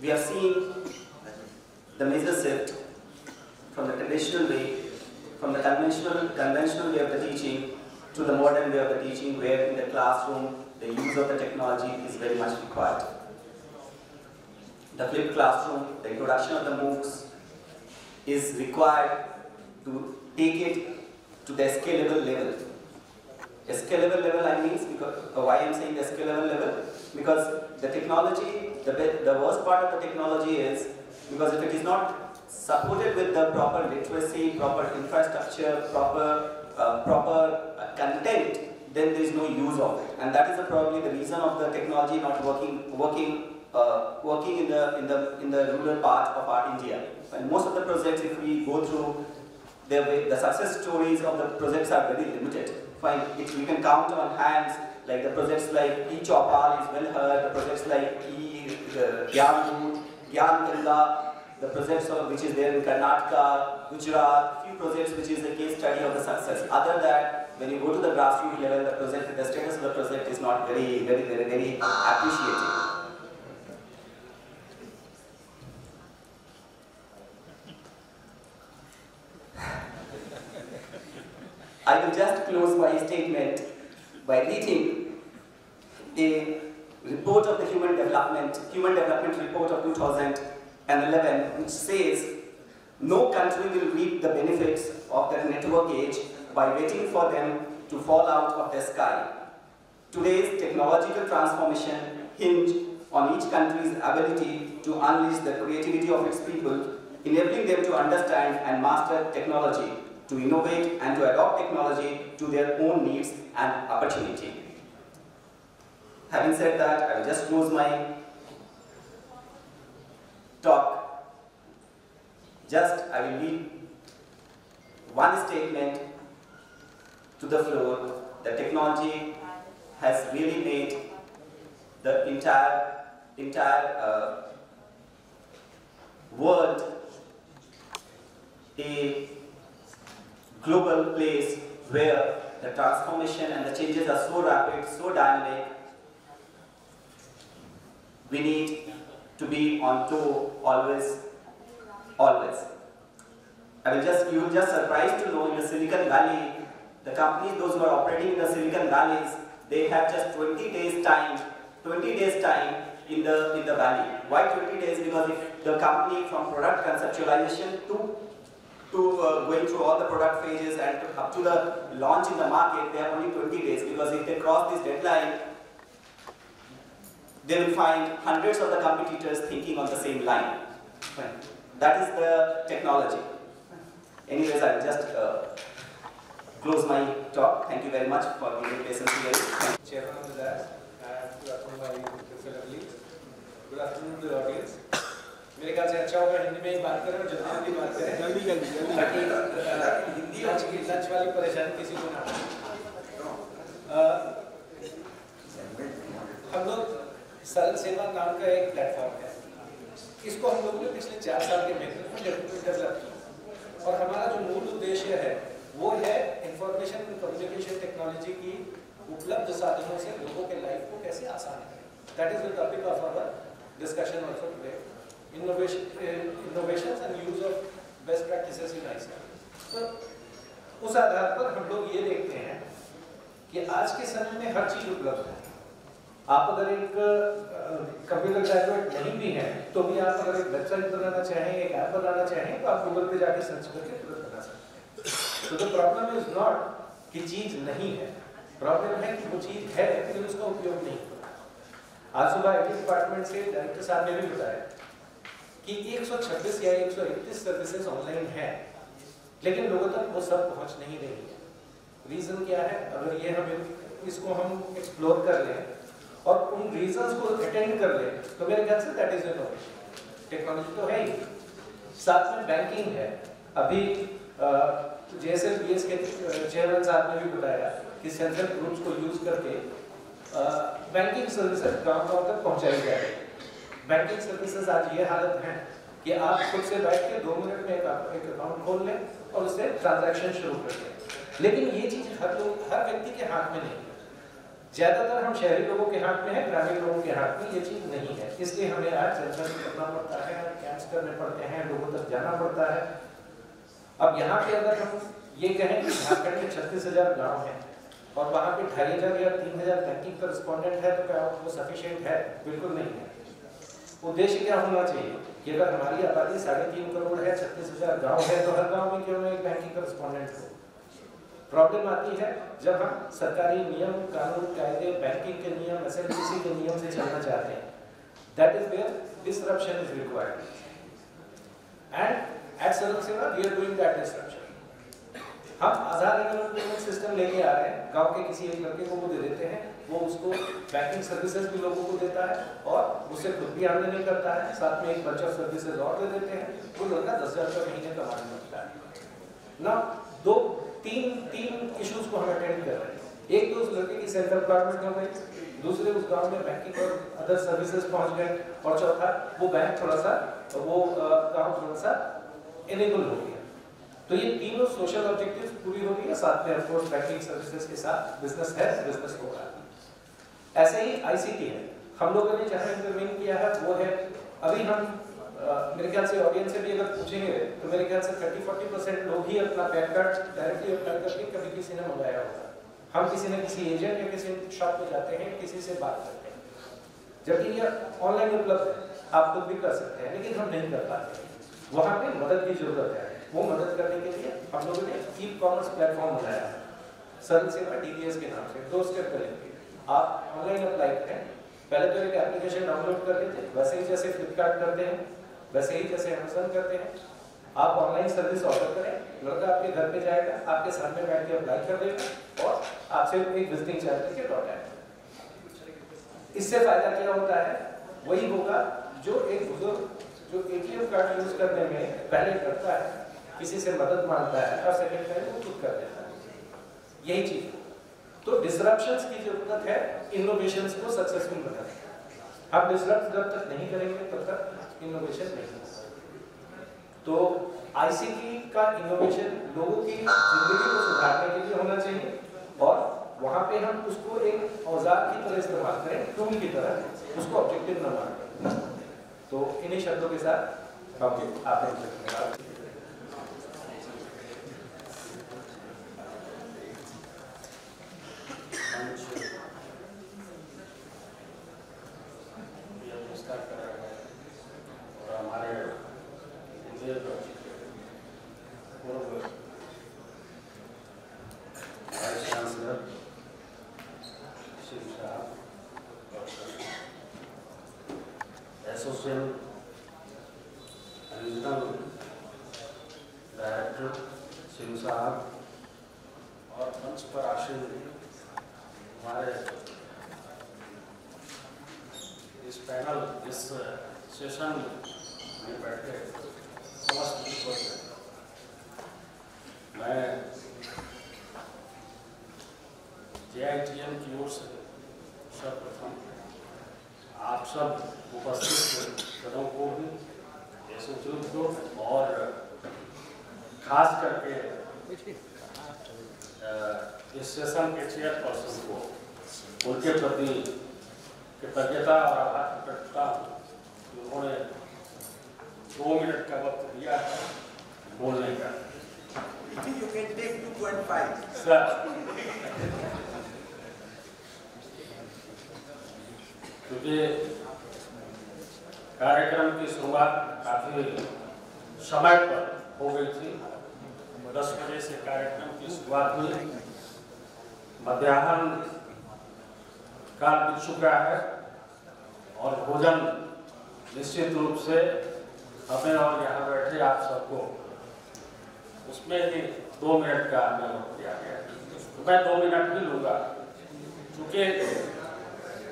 we have seen the major shift from the traditional way, from the conventional way of the teaching to the modern way of the teaching, where in the classroom the use of the technology is very much required. The flipped classroom, the introduction of the MOOCs is required to take it to the scalable level. A scalable level I mean, because why I am saying the scalable level? Because the technology, the worst part of the technology is, because if it is not supported with the proper literacy, proper infrastructure, proper content, then there is no use of it. And that is probably the reason of the technology not working in the rural part of our India. And most of the projects, if we go through, the success stories of the projects are very limited. Fine, we can count on hands, like the projects like Chopal is well heard, the projects like Gyan Ganga, the projects which is there in Karnataka, Gujarat, few projects which is the case study of the success. Other than that, when you go to the grassroots level, the status of the project is not very appreciated. I will just close my statement by reading a report of the Human Development Report of 2011, which says, no country will reap the benefits of the network age by waiting for them to fall out of the sky. Today's technological transformation hinge on each country's ability to unleash the creativity of its people, enabling them to understand and master technology, to innovate and to adopt technology to their own needs and opportunity. Having said that, I will just close my talk. I will leave one statement to the floor. The technology has really made the entire world a global place where the transformation and the changes are so rapid, so dynamic. We need to be on toe always. You will just surprised to know in the Silicon Valley, the companies, those who are operating in the Silicon Valleys, they have just 20 days time in the valley. Why 20 days? Because if the company from product conceptualization to going through all the product phases and up to the launch in the market, they have only 20 days, because if they cross this deadline, they will find hundreds of the competitors thinking on the same line. That is the technology. Anyways, I will just close my talk. Thank you very much for giving patience here. Chairman of the DAS, and good afternoon, my fellow colleagues. Good afternoon to the audience. मेरे ख्याल से अच्छा होगा हिंदी में ही बात करें और जल्दी बात करें ताकि हिंदी आज की लंच वाली परेशानी किसी को ना हो। हम लोग सरल सेवा नाम का एक प्लेटफॉर्म है, इसको हम लोगों ने पिछले 4 साल के मेहनत में डेवलप किया और हमारा जो मूल उद्देश्य है वो है इंफॉर्मेशन एंड कम्युनिकेशन टेक्नोलॉजी की उपलब्ध साधनों से लोगों के लाइफ को कैसे आसान करें। That is the topic of our discussion also today. Innovations and use of best practices in ICT। तो उस आधार पर हम लोग ये देखते हैं कि आज के समय में हर चीज उपलब्ध है। आप अगर एक कंप्यूटर ग्रेजुएट नहीं भी हैं तो भी आप अगर एक वेबसाइट बनाना चाहें, एक ऐप बनाना चाहें, तो आप गूगल पे जाके सर्च करके तुरंत बना सकते हैं। तो द प्रॉब्लम इज नॉट कि चीज नहीं है, प्रॉब्लम है कि वो चीज है लेकिन उसका उपयोग नहीं होता। आज सुबह IT डिपार्टमेंट से डायरेक्टर साहब ने भी बताया कि 126 या 131 सर्विसेज ऑनलाइन हैं, लेकिन लोगों तक वो सब पहुंच नहीं रही है। रीजन क्या है? अगर ये इसको हम एक्सप्लोर कर लें और उन रीजंस को अटेंड कर लें तो मेरे ख्याल say that is innovation. Technology तो है ही, साथ में बैंकिंग है। अभी JSLBS के चेयरमैन साहब ने भी बताया कि सेंट्रल ग्रुप्स को यूज करके बैंकिंग सर्विसेज गाँव-गाँव तक पहुँचाई जा रही है। बैंकिंग सर्विसेज आज ये हालत है कि आप खुद से बैठ के 2 मिनट में एक अकाउंट खोल लें और उससे ट्रांजैक्शन शुरू कर दें। लेकिन ये चीज़ हर व्यक्ति के हाथ में नहीं है। ज़्यादातर हम शहरी लोगों के हाथ में है, ग्रामीण लोगों के हाथ में ये चीज़ नहीं है। इसलिए हमें आज जनसंपर्क करना पड़ता है, कैंप्स करने पड़ते हैं, लोगों तक जाना पड़ता है। अब यहाँ पे अगर हम ये कहें कि झारखंड में 36,000 गाँव हैं और वहाँ पे 2500 या 3000 बैंकिंग करस्पॉन्डेंट है तो क्या वो सफिशिएंट है? बिल्कुल नहीं है। उद्देश्य क्या होना चाहिए कि अगर हमारी आबादी 3.5 करोड़ है, 36,000 गाँव है, तो हर गाँव में क्यों ना एक बैंकिंग करस्पॉन्डेंट हो। प्रॉब्लम आती है जब हम सरकारी नियम, कानून, कायदे, बैंकिंग के नियम, एसएलपीसी के नियम से चलना चाहते हैं। That is where disruption is required. And at Assocham we are doing that disruption. हम आधार एनरोलमेंट पेमेंट सिस्टम लेके आ रहे हैं, गांव के किसी एक लड़के को वो दे देते हैं, वो उसको बैंकिंग सर्विसेज भी लोगों को देता है और उससे खुद भी आमदनी करता है, साथ में एक बंच ऑफ सर्विसेज और दे देते हैं, वो लड़का 10,000 रुपये महीने कमाने लगता है ना। तीन इश्यूज को हम अटेंड कर रहे हैं। एक तो उस लड़के की सेल्फ एम्प्लॉयमेंट हो गई, दूसरे उस गांव में बैंकिंग और अदर सर्विसेज पहुंच गए, और चौथा वो बैंक थोड़ा सा, वो गांव थोड़ा सा इनेबल हो गया। तो ये तीनों सोशल ऑब्जेक्टिव्स पूरी हो गई है, साथ में ऑफ कोर्स बैंकिंग सर्विसेज के साथ बिजनेस है, बिजनेस होगा। ऐसे ही आईसीटी है, हम लोगों ने जहां इंटरवीन किया है वो है, अभी हम मेरे ख्याल से ऑडियंस से भी अगर पूछेंगे तो मेरे ख्याल से 30-40% लोग ही अपना पैन कार्ड डायरेक्टली अप्लाई करके कभी किसी ने मंगाया होगा। हम किसी न किसी एजेंट या किसी शॉप पे जाते हैं, किसी से बात करते हैं, जबकि ये ऑनलाइन उपलब्ध है, आप खुद भी कर सकते हैं, लेकिन हम नहीं कर पाते। वहाँ पे मदद की जरूरत है। वो मदद करने के लिए हम लोगों ने ई-कॉमर्स प्लेटफॉर्म बनाया है, सरल सेवा डीडीएस के नाम से। 2 स्टेप करेंगे, आप ऑनलाइन अप्लाई करें, पहले तो एक एप्लीकेशन डाउनलोड कर लेते हैं, वैसे ही जैसे फ्लिपकार्ट करते हैं, वैसे ही जैसे अमेज़न करते हैं। आप ऑनलाइन सर्विस ऑर्डर करें, लड़का आपके घर पे जाएगा, आपके सामने बैठ के अप्लाई कर देगा और आपसे एक विजिटिंग चार्ज के लौट आएगा। इससे फायदा क्या होता है? वही होगा जो एक बुजुर्ग जो एटीएम कार्ड यूज करने में पहले करता है, किसी से मदद मांगता है और सेकंड टाइम वो खुद कर देता है। यही चीज। तो डिसरप्शंस की जरूरत है इनोवेशंस को सक्सेसफुल बनाने। आप डिसरप्ट जब तक नहीं करेंगे तब तक इनोवेशन नहीं होगा। तो आईसीटी का इनोवेशन लोगों की जिंदगी को सुधारने के लिए होना चाहिए और वहाँ पे हम उसको एक औजार की तरह इस्तेमाल करें, टूल की तरह, उसको ऑब्जेक्टिव न मानें। तो इन्हीं शब्दों के साथ आप Assocham रीजनल डायरेक्टर सिंह साहब और मंच पर आशीन हमारे इस पैनल, इस सेशन में बैठे समस्त विषय, मैं जेआईटीएम की ओर से सर्वप्रथम आप सब उपस्थित जनों को भी, एसोचैम को और खास करके इस सेशन के चेयरपर्सन को उनके प्रति कृतज्ञता और आभार प्रकट करता हूँ। उन्होंने 2 मिनट का वक्त दिया है बोलने का। You can take 2.5. सर, क्योंकि कार्यक्रम की शुरुआत काफी समय पर हो गई थी। 10 बजे से कार्यक्रम की शुरुआत हुई, मध्याह्न काल बीत चुका है और भोजन निश्चित रूप से हमें और यहाँ बैठे आप सबको उसमें ही 2 मिनट का हमें वक्त दिया गया। तो मैं 2 मिनट ही लूँगा, क्योंकि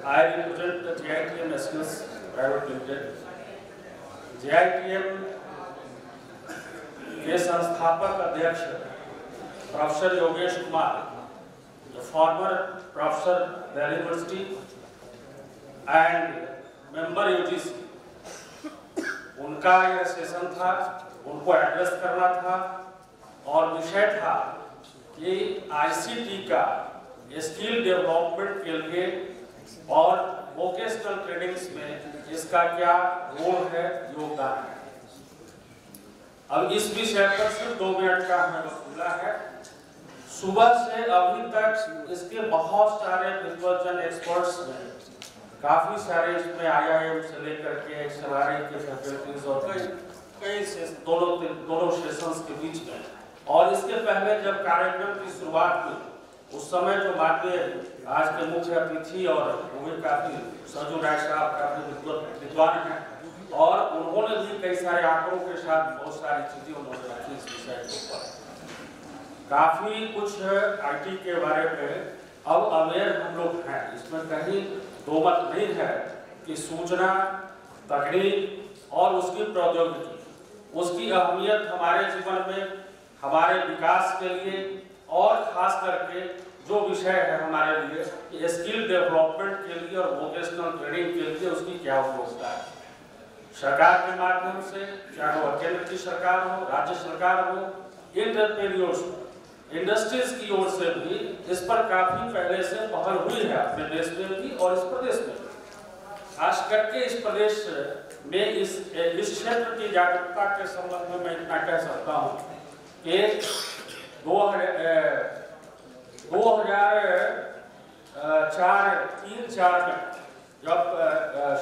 I represent the JITM Skills Private Limited. JITM के संस्थापक अध्यक्ष professor Yogesh Kumar, the former professor the university and member UGC, उनका यह सेशन था, उनको एड्रेस करना था और विषय था कि ICT का स्किल डेवलपमेंट के लिए और वोकेशनल ट्रेनिंग्स में इसका क्या रोल है, योगदान है। अब इस विषय पर सिर्फ 2 मिनट का हमें वक्त मिला है। सुबह से अभी तक इसके बहुत सारे विद्वजन एक्सपर्ट्स हैं, काफी सारे इसमें IIM से लेकर के XLRI के फैकल्टीज और कई दोनों सेशंस के बीच में। और इसके पहले जब कार्यक्रम की शुरुआत हुई उस समय जो माननीय आज के मुख्य अतिथि और वो भी काफी सजू राय साहब काफी विद्वान हैं और उन्होंने भी कई सारे आंकड़ों के साथ बहुत सारी चीजें उन्होंने रखी इस विषय के ऊपर। काफी कुछ IT के बारे में अब अवेयर हम लोग हैं, इसमें कहीं दो मत नहीं है कि सूचना तकनीक और उसकी प्रौद्योगिकी उसकी अहमियत हमारे जीवन में हमारे विकास के लिए और खास करके जो विषय है हमारे लिए कि स्किल डेवलपमेंट के लिए और वोकेशनल ट्रेनिंग के लिए उसकी क्या उपयोगिता है। सरकार के माध्यम से चाहे वह केंद्र की सरकार हो, राज्य सरकार हो, एंटरप्रेन्योर्स इंडस्ट्रीज की ओर से भी इस पर काफी पहले से पहल हुई है अपने देश में भी और इस प्रदेश में भी। खास करके इस प्रदेश में इस क्षेत्र की जागरूकता के संबंध में मैं इतना कह सकता हूँ कि 2004 में जब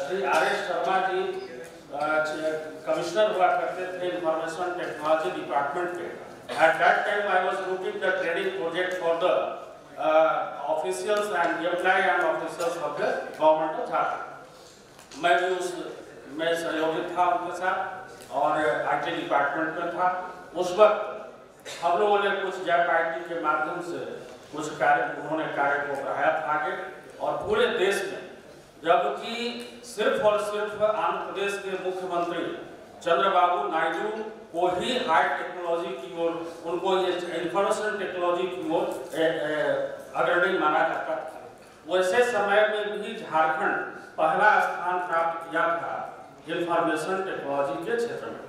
श्री R.S. शर्मा जी कमिश्नर हुआ करते थे इंफॉर्मेशन टेक्नोलॉजी डिपार्टमेंट के, at that time I was looking the training project for the officials and employee and officers of the government of Jharkhand। मैं भी उसमें सहयोगी था उनके साथ और IT डिपार्टमेंट में था। उस वक्त हम लोगों ने कुछ जैप IT के माध्यम से कुछ उन्होंने कार्य को बढ़ाया था आगे और पूरे देश में, जबकि सिर्फ और सिर्फ आंध्र प्रदेश के मुख्यमंत्री चंद्रबाबू नायडू को ही हाई टेक्नोलॉजी की ओर, उनको ये इंफॉर्मेशन टेक्नोलॉजी की ओर अग्रणी माना जाता था। वैसे समय में भी झारखंड पहला स्थान प्राप्त किया था इंफॉर्मेशन टेक्नोलॉजी के क्षेत्र में।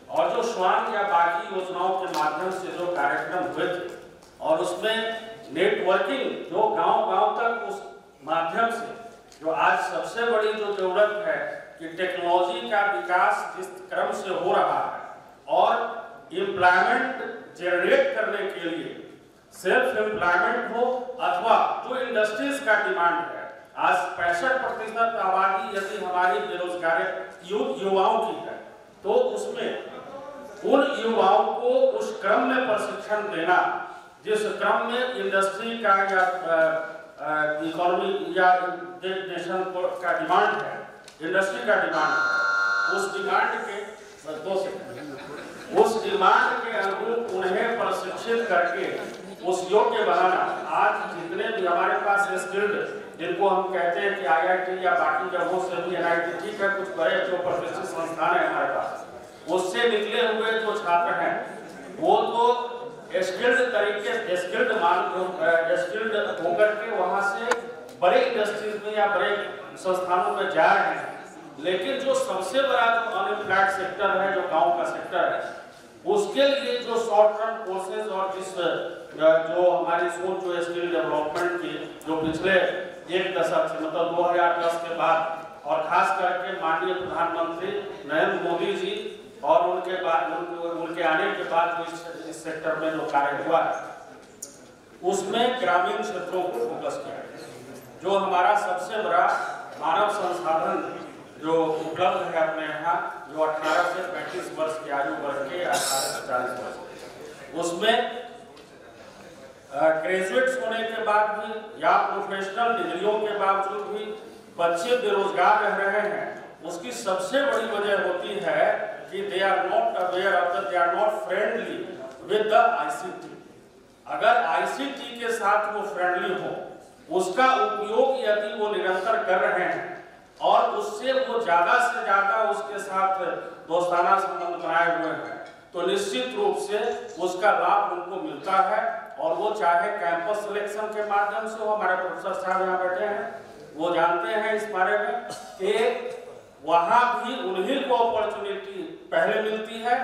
और जो स्वान या बाकी योजनाओं के माध्यम से जो कार्यक्रम हुए थे और उसमें नेटवर्किंग जो गांव-गांव तक उस माध्यम से जो आज सबसे बड़ी जो जरूरत है कि टेक्नोलॉजी का विकास जिस क्रम से हो रहा है और एम्प्लॉयमेंट जनरेट करने के लिए सेल्फ एम्प्लॉयमेंट हो अथवा जो इंडस्ट्रीज का डिमांड है, आज 65% आबादी यदि हमारी बेरोजगारी युवाओं की है तो उसमें उन युवाओं को उस क्रम में प्रशिक्षण देना जिस क्रम में इंडस्ट्री का या इकोनॉमी या नेशन का डिमांड है, इंडस्ट्री का डिमांड है, उस डिमांड के अनुरूप उन्हें प्रशिक्षित करके उस योग्य बनाना। आज जितने भी हमारे पास स्किल्ड जिनको हम कहते हैं कि IIT या बाकी जगहों से भी NIT, ठीक है, कुछ बड़े जो प्रतिष्ठित संस्थान है हमारे पास, उससे निकले हुए जो छात्र हैं वो तो स्किल्ड तरीके स्किल्ड होकर के वहाँ से बड़े इंडस्ट्रीज में या बड़े संस्थानों में जा रहे हैं। लेकिन जो सबसे बड़ा जो अनएम्प्लॉयड सेक्टर है, जो गांव का सेक्टर है, उसके लिए जो शॉर्ट टर्म कोर्सेज और जिस जो हमारी सोच जो स्किल डेवलपमेंट की जो पिछले एक दशक से मतलब 2010 के बाद और खास करके माननीय प्रधानमंत्री नरेंद्र मोदी जी और उनके आने के बाद जो इस सेक्टर में जो कार्य हुआ है उसमें ग्रामीण क्षेत्रों को फोकस किया है। जो हमारा सबसे बड़ा मानव संसाधन जो उपलब्ध है अपने यहाँ, जो 18 से 35 वर्ष की आयु वर्ग के 18 से 40 वर्ष, उसमें ग्रेजुएट्स होने के बाद भी या प्रोफेशनल डिग्रियों के बावजूद भी बच्चे बेरोजगार रह रहे हैं। उसकी सबसे बड़ी वजह होती है कि they are not aware of that, they are not friendly with the ICT। अगर ICT के साथ वो फ्रेंडली हो, उसका उपयोग यदि वो निरंतर कर रहे हैं और उससे वो ज्यादा से ज्यादा उसके साथ दोस्ताना संबंध बनाए हुए हैं, तो निश्चित रूप से उसका लाभ उनको मिलता है। और वो चाहे कैंपस सिलेक्शन के माध्यम से हो, हमारे प्रोफेसर साहब यहाँ बैठे हैं, वो जानते हैं इस बारे में कि वहाँ भी उन्हीं को अपॉर्चुनिटी पहले मिलती है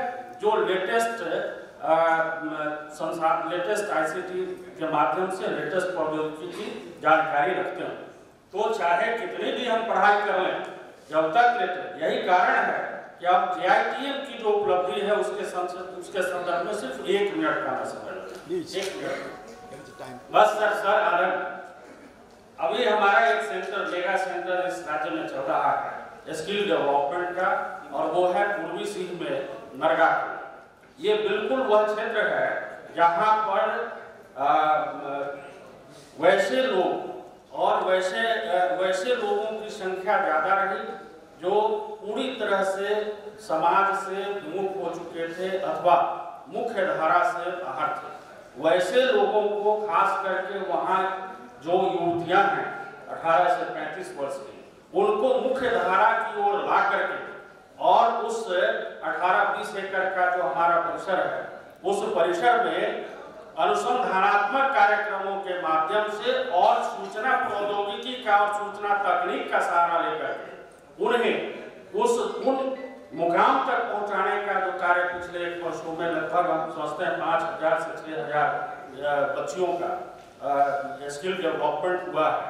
जो लेटेस्ट ICT के माध्यम से लेटेस्ट प्रौद्योगिकी की जानकारी रखते हैं। तो चाहे कितनी भी हम पढ़ाई कर लें, जब तक लेटेस्ट, यही कारण है कि अब JITM की जो उपलब्धि है उसके संदर्भ में सिर्फ 1 मिनट का समय, 1 मिनट time. बस सर आनंद, अभी हमारा एक सेंटर मेगा सेंटर इस राज्य में चल रहा है स्किल डेवलपमेंट का, और वो है पूर्वी सिंह में नरगा। ये बिल्कुल वह क्षेत्र है जहाँ पर वैसे लोग और वैसे लोगों की संख्या ज़्यादा रही जो पूरी तरह से समाज से विमुख हो चुके थे अथवा मुख्य धारा से बाहर थे। वैसे लोगों को खास करके वहाँ जो युवतियाँ हैं 18 से 35 वर्ष की, उनको मुख्य धारा की ओर ला करके और उस 18-20 एकड़ का जो हमारा परिसर है, उस परिसर में अनुसंधानात्मक कार्यक्रमों के माध्यम से और सूचना प्रौद्योगिकी का और सूचना तकनीक का सहारा लेकर के उन्हें उन मुकाम तक पहुंचाने का जो कार्य पिछले 1 वर्षों में लगभग हम समझते हैं 5,000 से 6,000 बच्चियों का स्किल डेवलपमेंट हुआ है।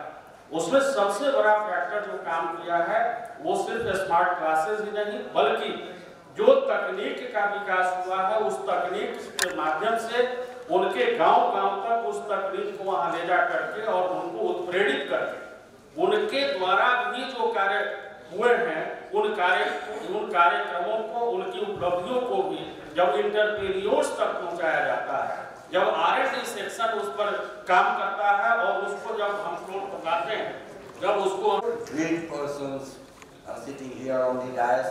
उसमें सबसे बड़ा फैक्टर जो काम किया है वो सिर्फ स्मार्ट क्लासेस ही नहीं, बल्कि जो तकनीक का विकास हुआ है उस तकनीक के माध्यम से उनके गांव-गांव तक उस तकनीक को वहां ले जा करके और उनको उत्प्रेरित करके उनके द्वारा भी जो कार्य हुए हैं उन कार्यक्रमों को, उनकी उपलब्धियों को भी जब इंटरप्रेन्योर्स तक पहुंचाया जाता है, जब R&D सेक्शन उस पर काम करता है और उसको जब हम फ्लोर पकाते हैं, जब उसको great persons are sitting here on the dais.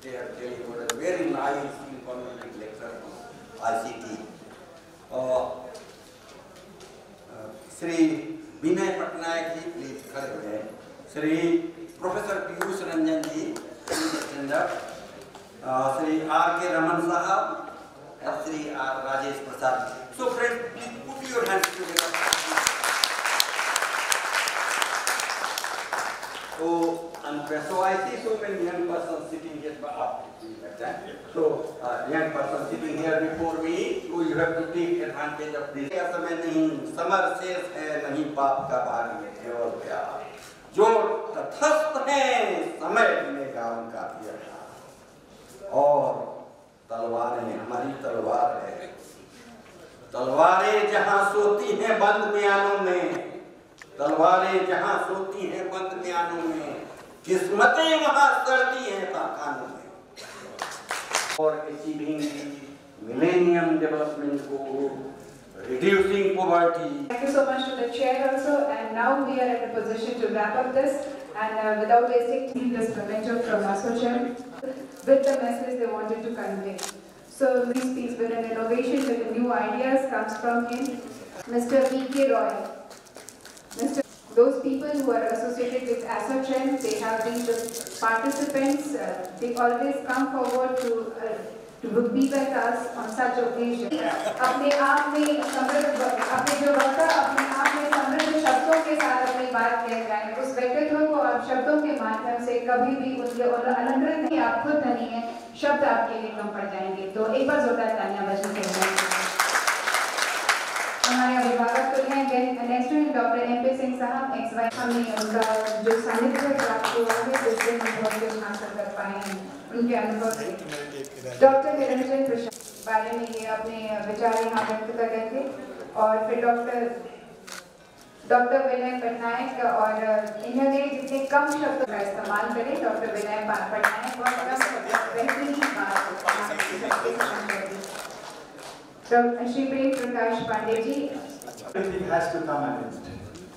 They have delivered a very nice informative lecture on ICT. Shri Vinay Patnaik ji please खड़े हो जाए। Shri professor Piyush Ranjan ji stand up. Shri R.K. Raman साहब और Shri R. Rajesh Prasad. So friends, please put your hands together. So I see so many young persons sitting here. So young person sitting here before me, so you have to take advantage of this. समय नहीं summer शेष है, नहीं पाप का भागी है और क्या, जो तटस्थ हैं समय लेगा उनका किया। और तलवारें, हमारी तलवार है, तलवारें जहाँ सोती हैं बंद म्यानों में, तलवारें जहाँ सोती हैं बंद म्यानों में, किस्मतें वहाँ सड़ती हैं ताकानों में। For achieving the Millennium Development Goal, reducing poverty. Thank you so much to the chair also, and now we are in a position to wrap up this, and without wasting this momentum from Assocham with the message they wanted to convey. So he speaks with an innovation, with the new ideas comes from him. Mr. V.K. Roy. Those people who are associated with Assocham, they have been the participants, they always come forward to be with us on such occasion. अपने आप में समृद्ध, अपने जो वक्ता अपने आप में समृद्ध शब्दों के साथ अपनी बात कह रहे हैं, उस व्यक्तित्व को आप शब्दों के माध्यम से कभी भी उनके अलंकृत नहीं, आप खुद धनी हैं, शब्द आपके लिए कम पड़ जाएंगे। तो एक बार जोरदार तालियां बजनी चाहिए। हमारे अभिभावक तो हैं, next to doctor MP Singh साहब, XY, हमने उनका जो सानिध्य प्राप्त हुआ है जिससे हम बहुत कुछ हासिल कर पाए हैं, उनके अनुभव से। डॉक्टर निरंजन प्रसाद बारे में ये अपने विचार यहाँ व्यक्त कर रहे थे, और फिर डॉक्टर विनय पटनायक, और इन्होंने जितने कम शब्दों का इस्तेमाल करें, डॉक्टर विनय पटनायक बहुत बेहतरीन Shri Prakash Pandey ji. Everything has to come and end.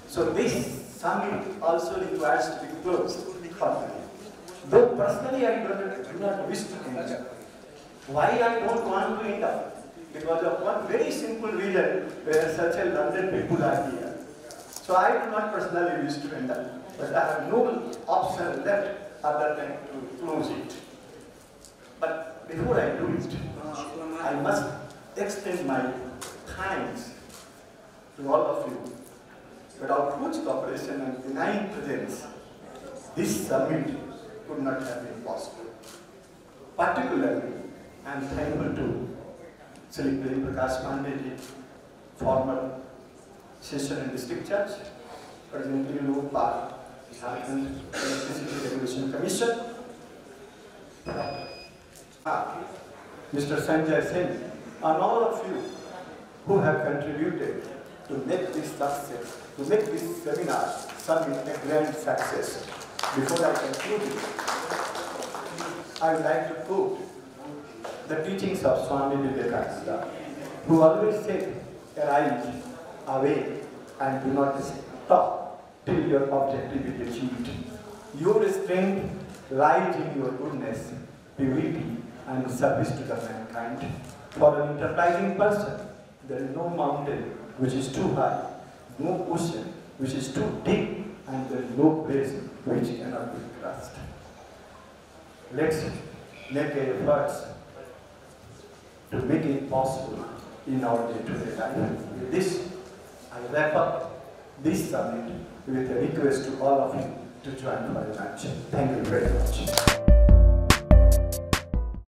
So this summit also requires to be closed for me. Though personally I do not wish to end. Why I don't want to end up? Because of one very simple reason, where such a London people are here. So I do not personally wish to end up. But I have no option left other than to close it. But before I do it, I must extend my thanks to all of you, without whose cooperation and benign presence, this summit could not have been possible. Particularly, I am thankful to Shri Prakash Pandey, former session and district judge, presently low par Jharkhand Electricity Regulation Commission, Mr. Sanjay Singh, and all of you who have contributed to make this success, to make this seminar summit a grand success. Before I conclude it, I would like to quote the teachings of Swami Vivekananda, who always said, arise, awake, and do not stop till your objective is achieved. Your strength lies in your goodness, purity, and service to the mankind. For an enterprising person, there is no mountain which is too high, no ocean which is too deep, and there is no place which cannot be crossed. Let's make efforts to make it possible in our day-to-day life. With this, I wrap up this summit with a request to all of you to join for a lunch. Thank you very much.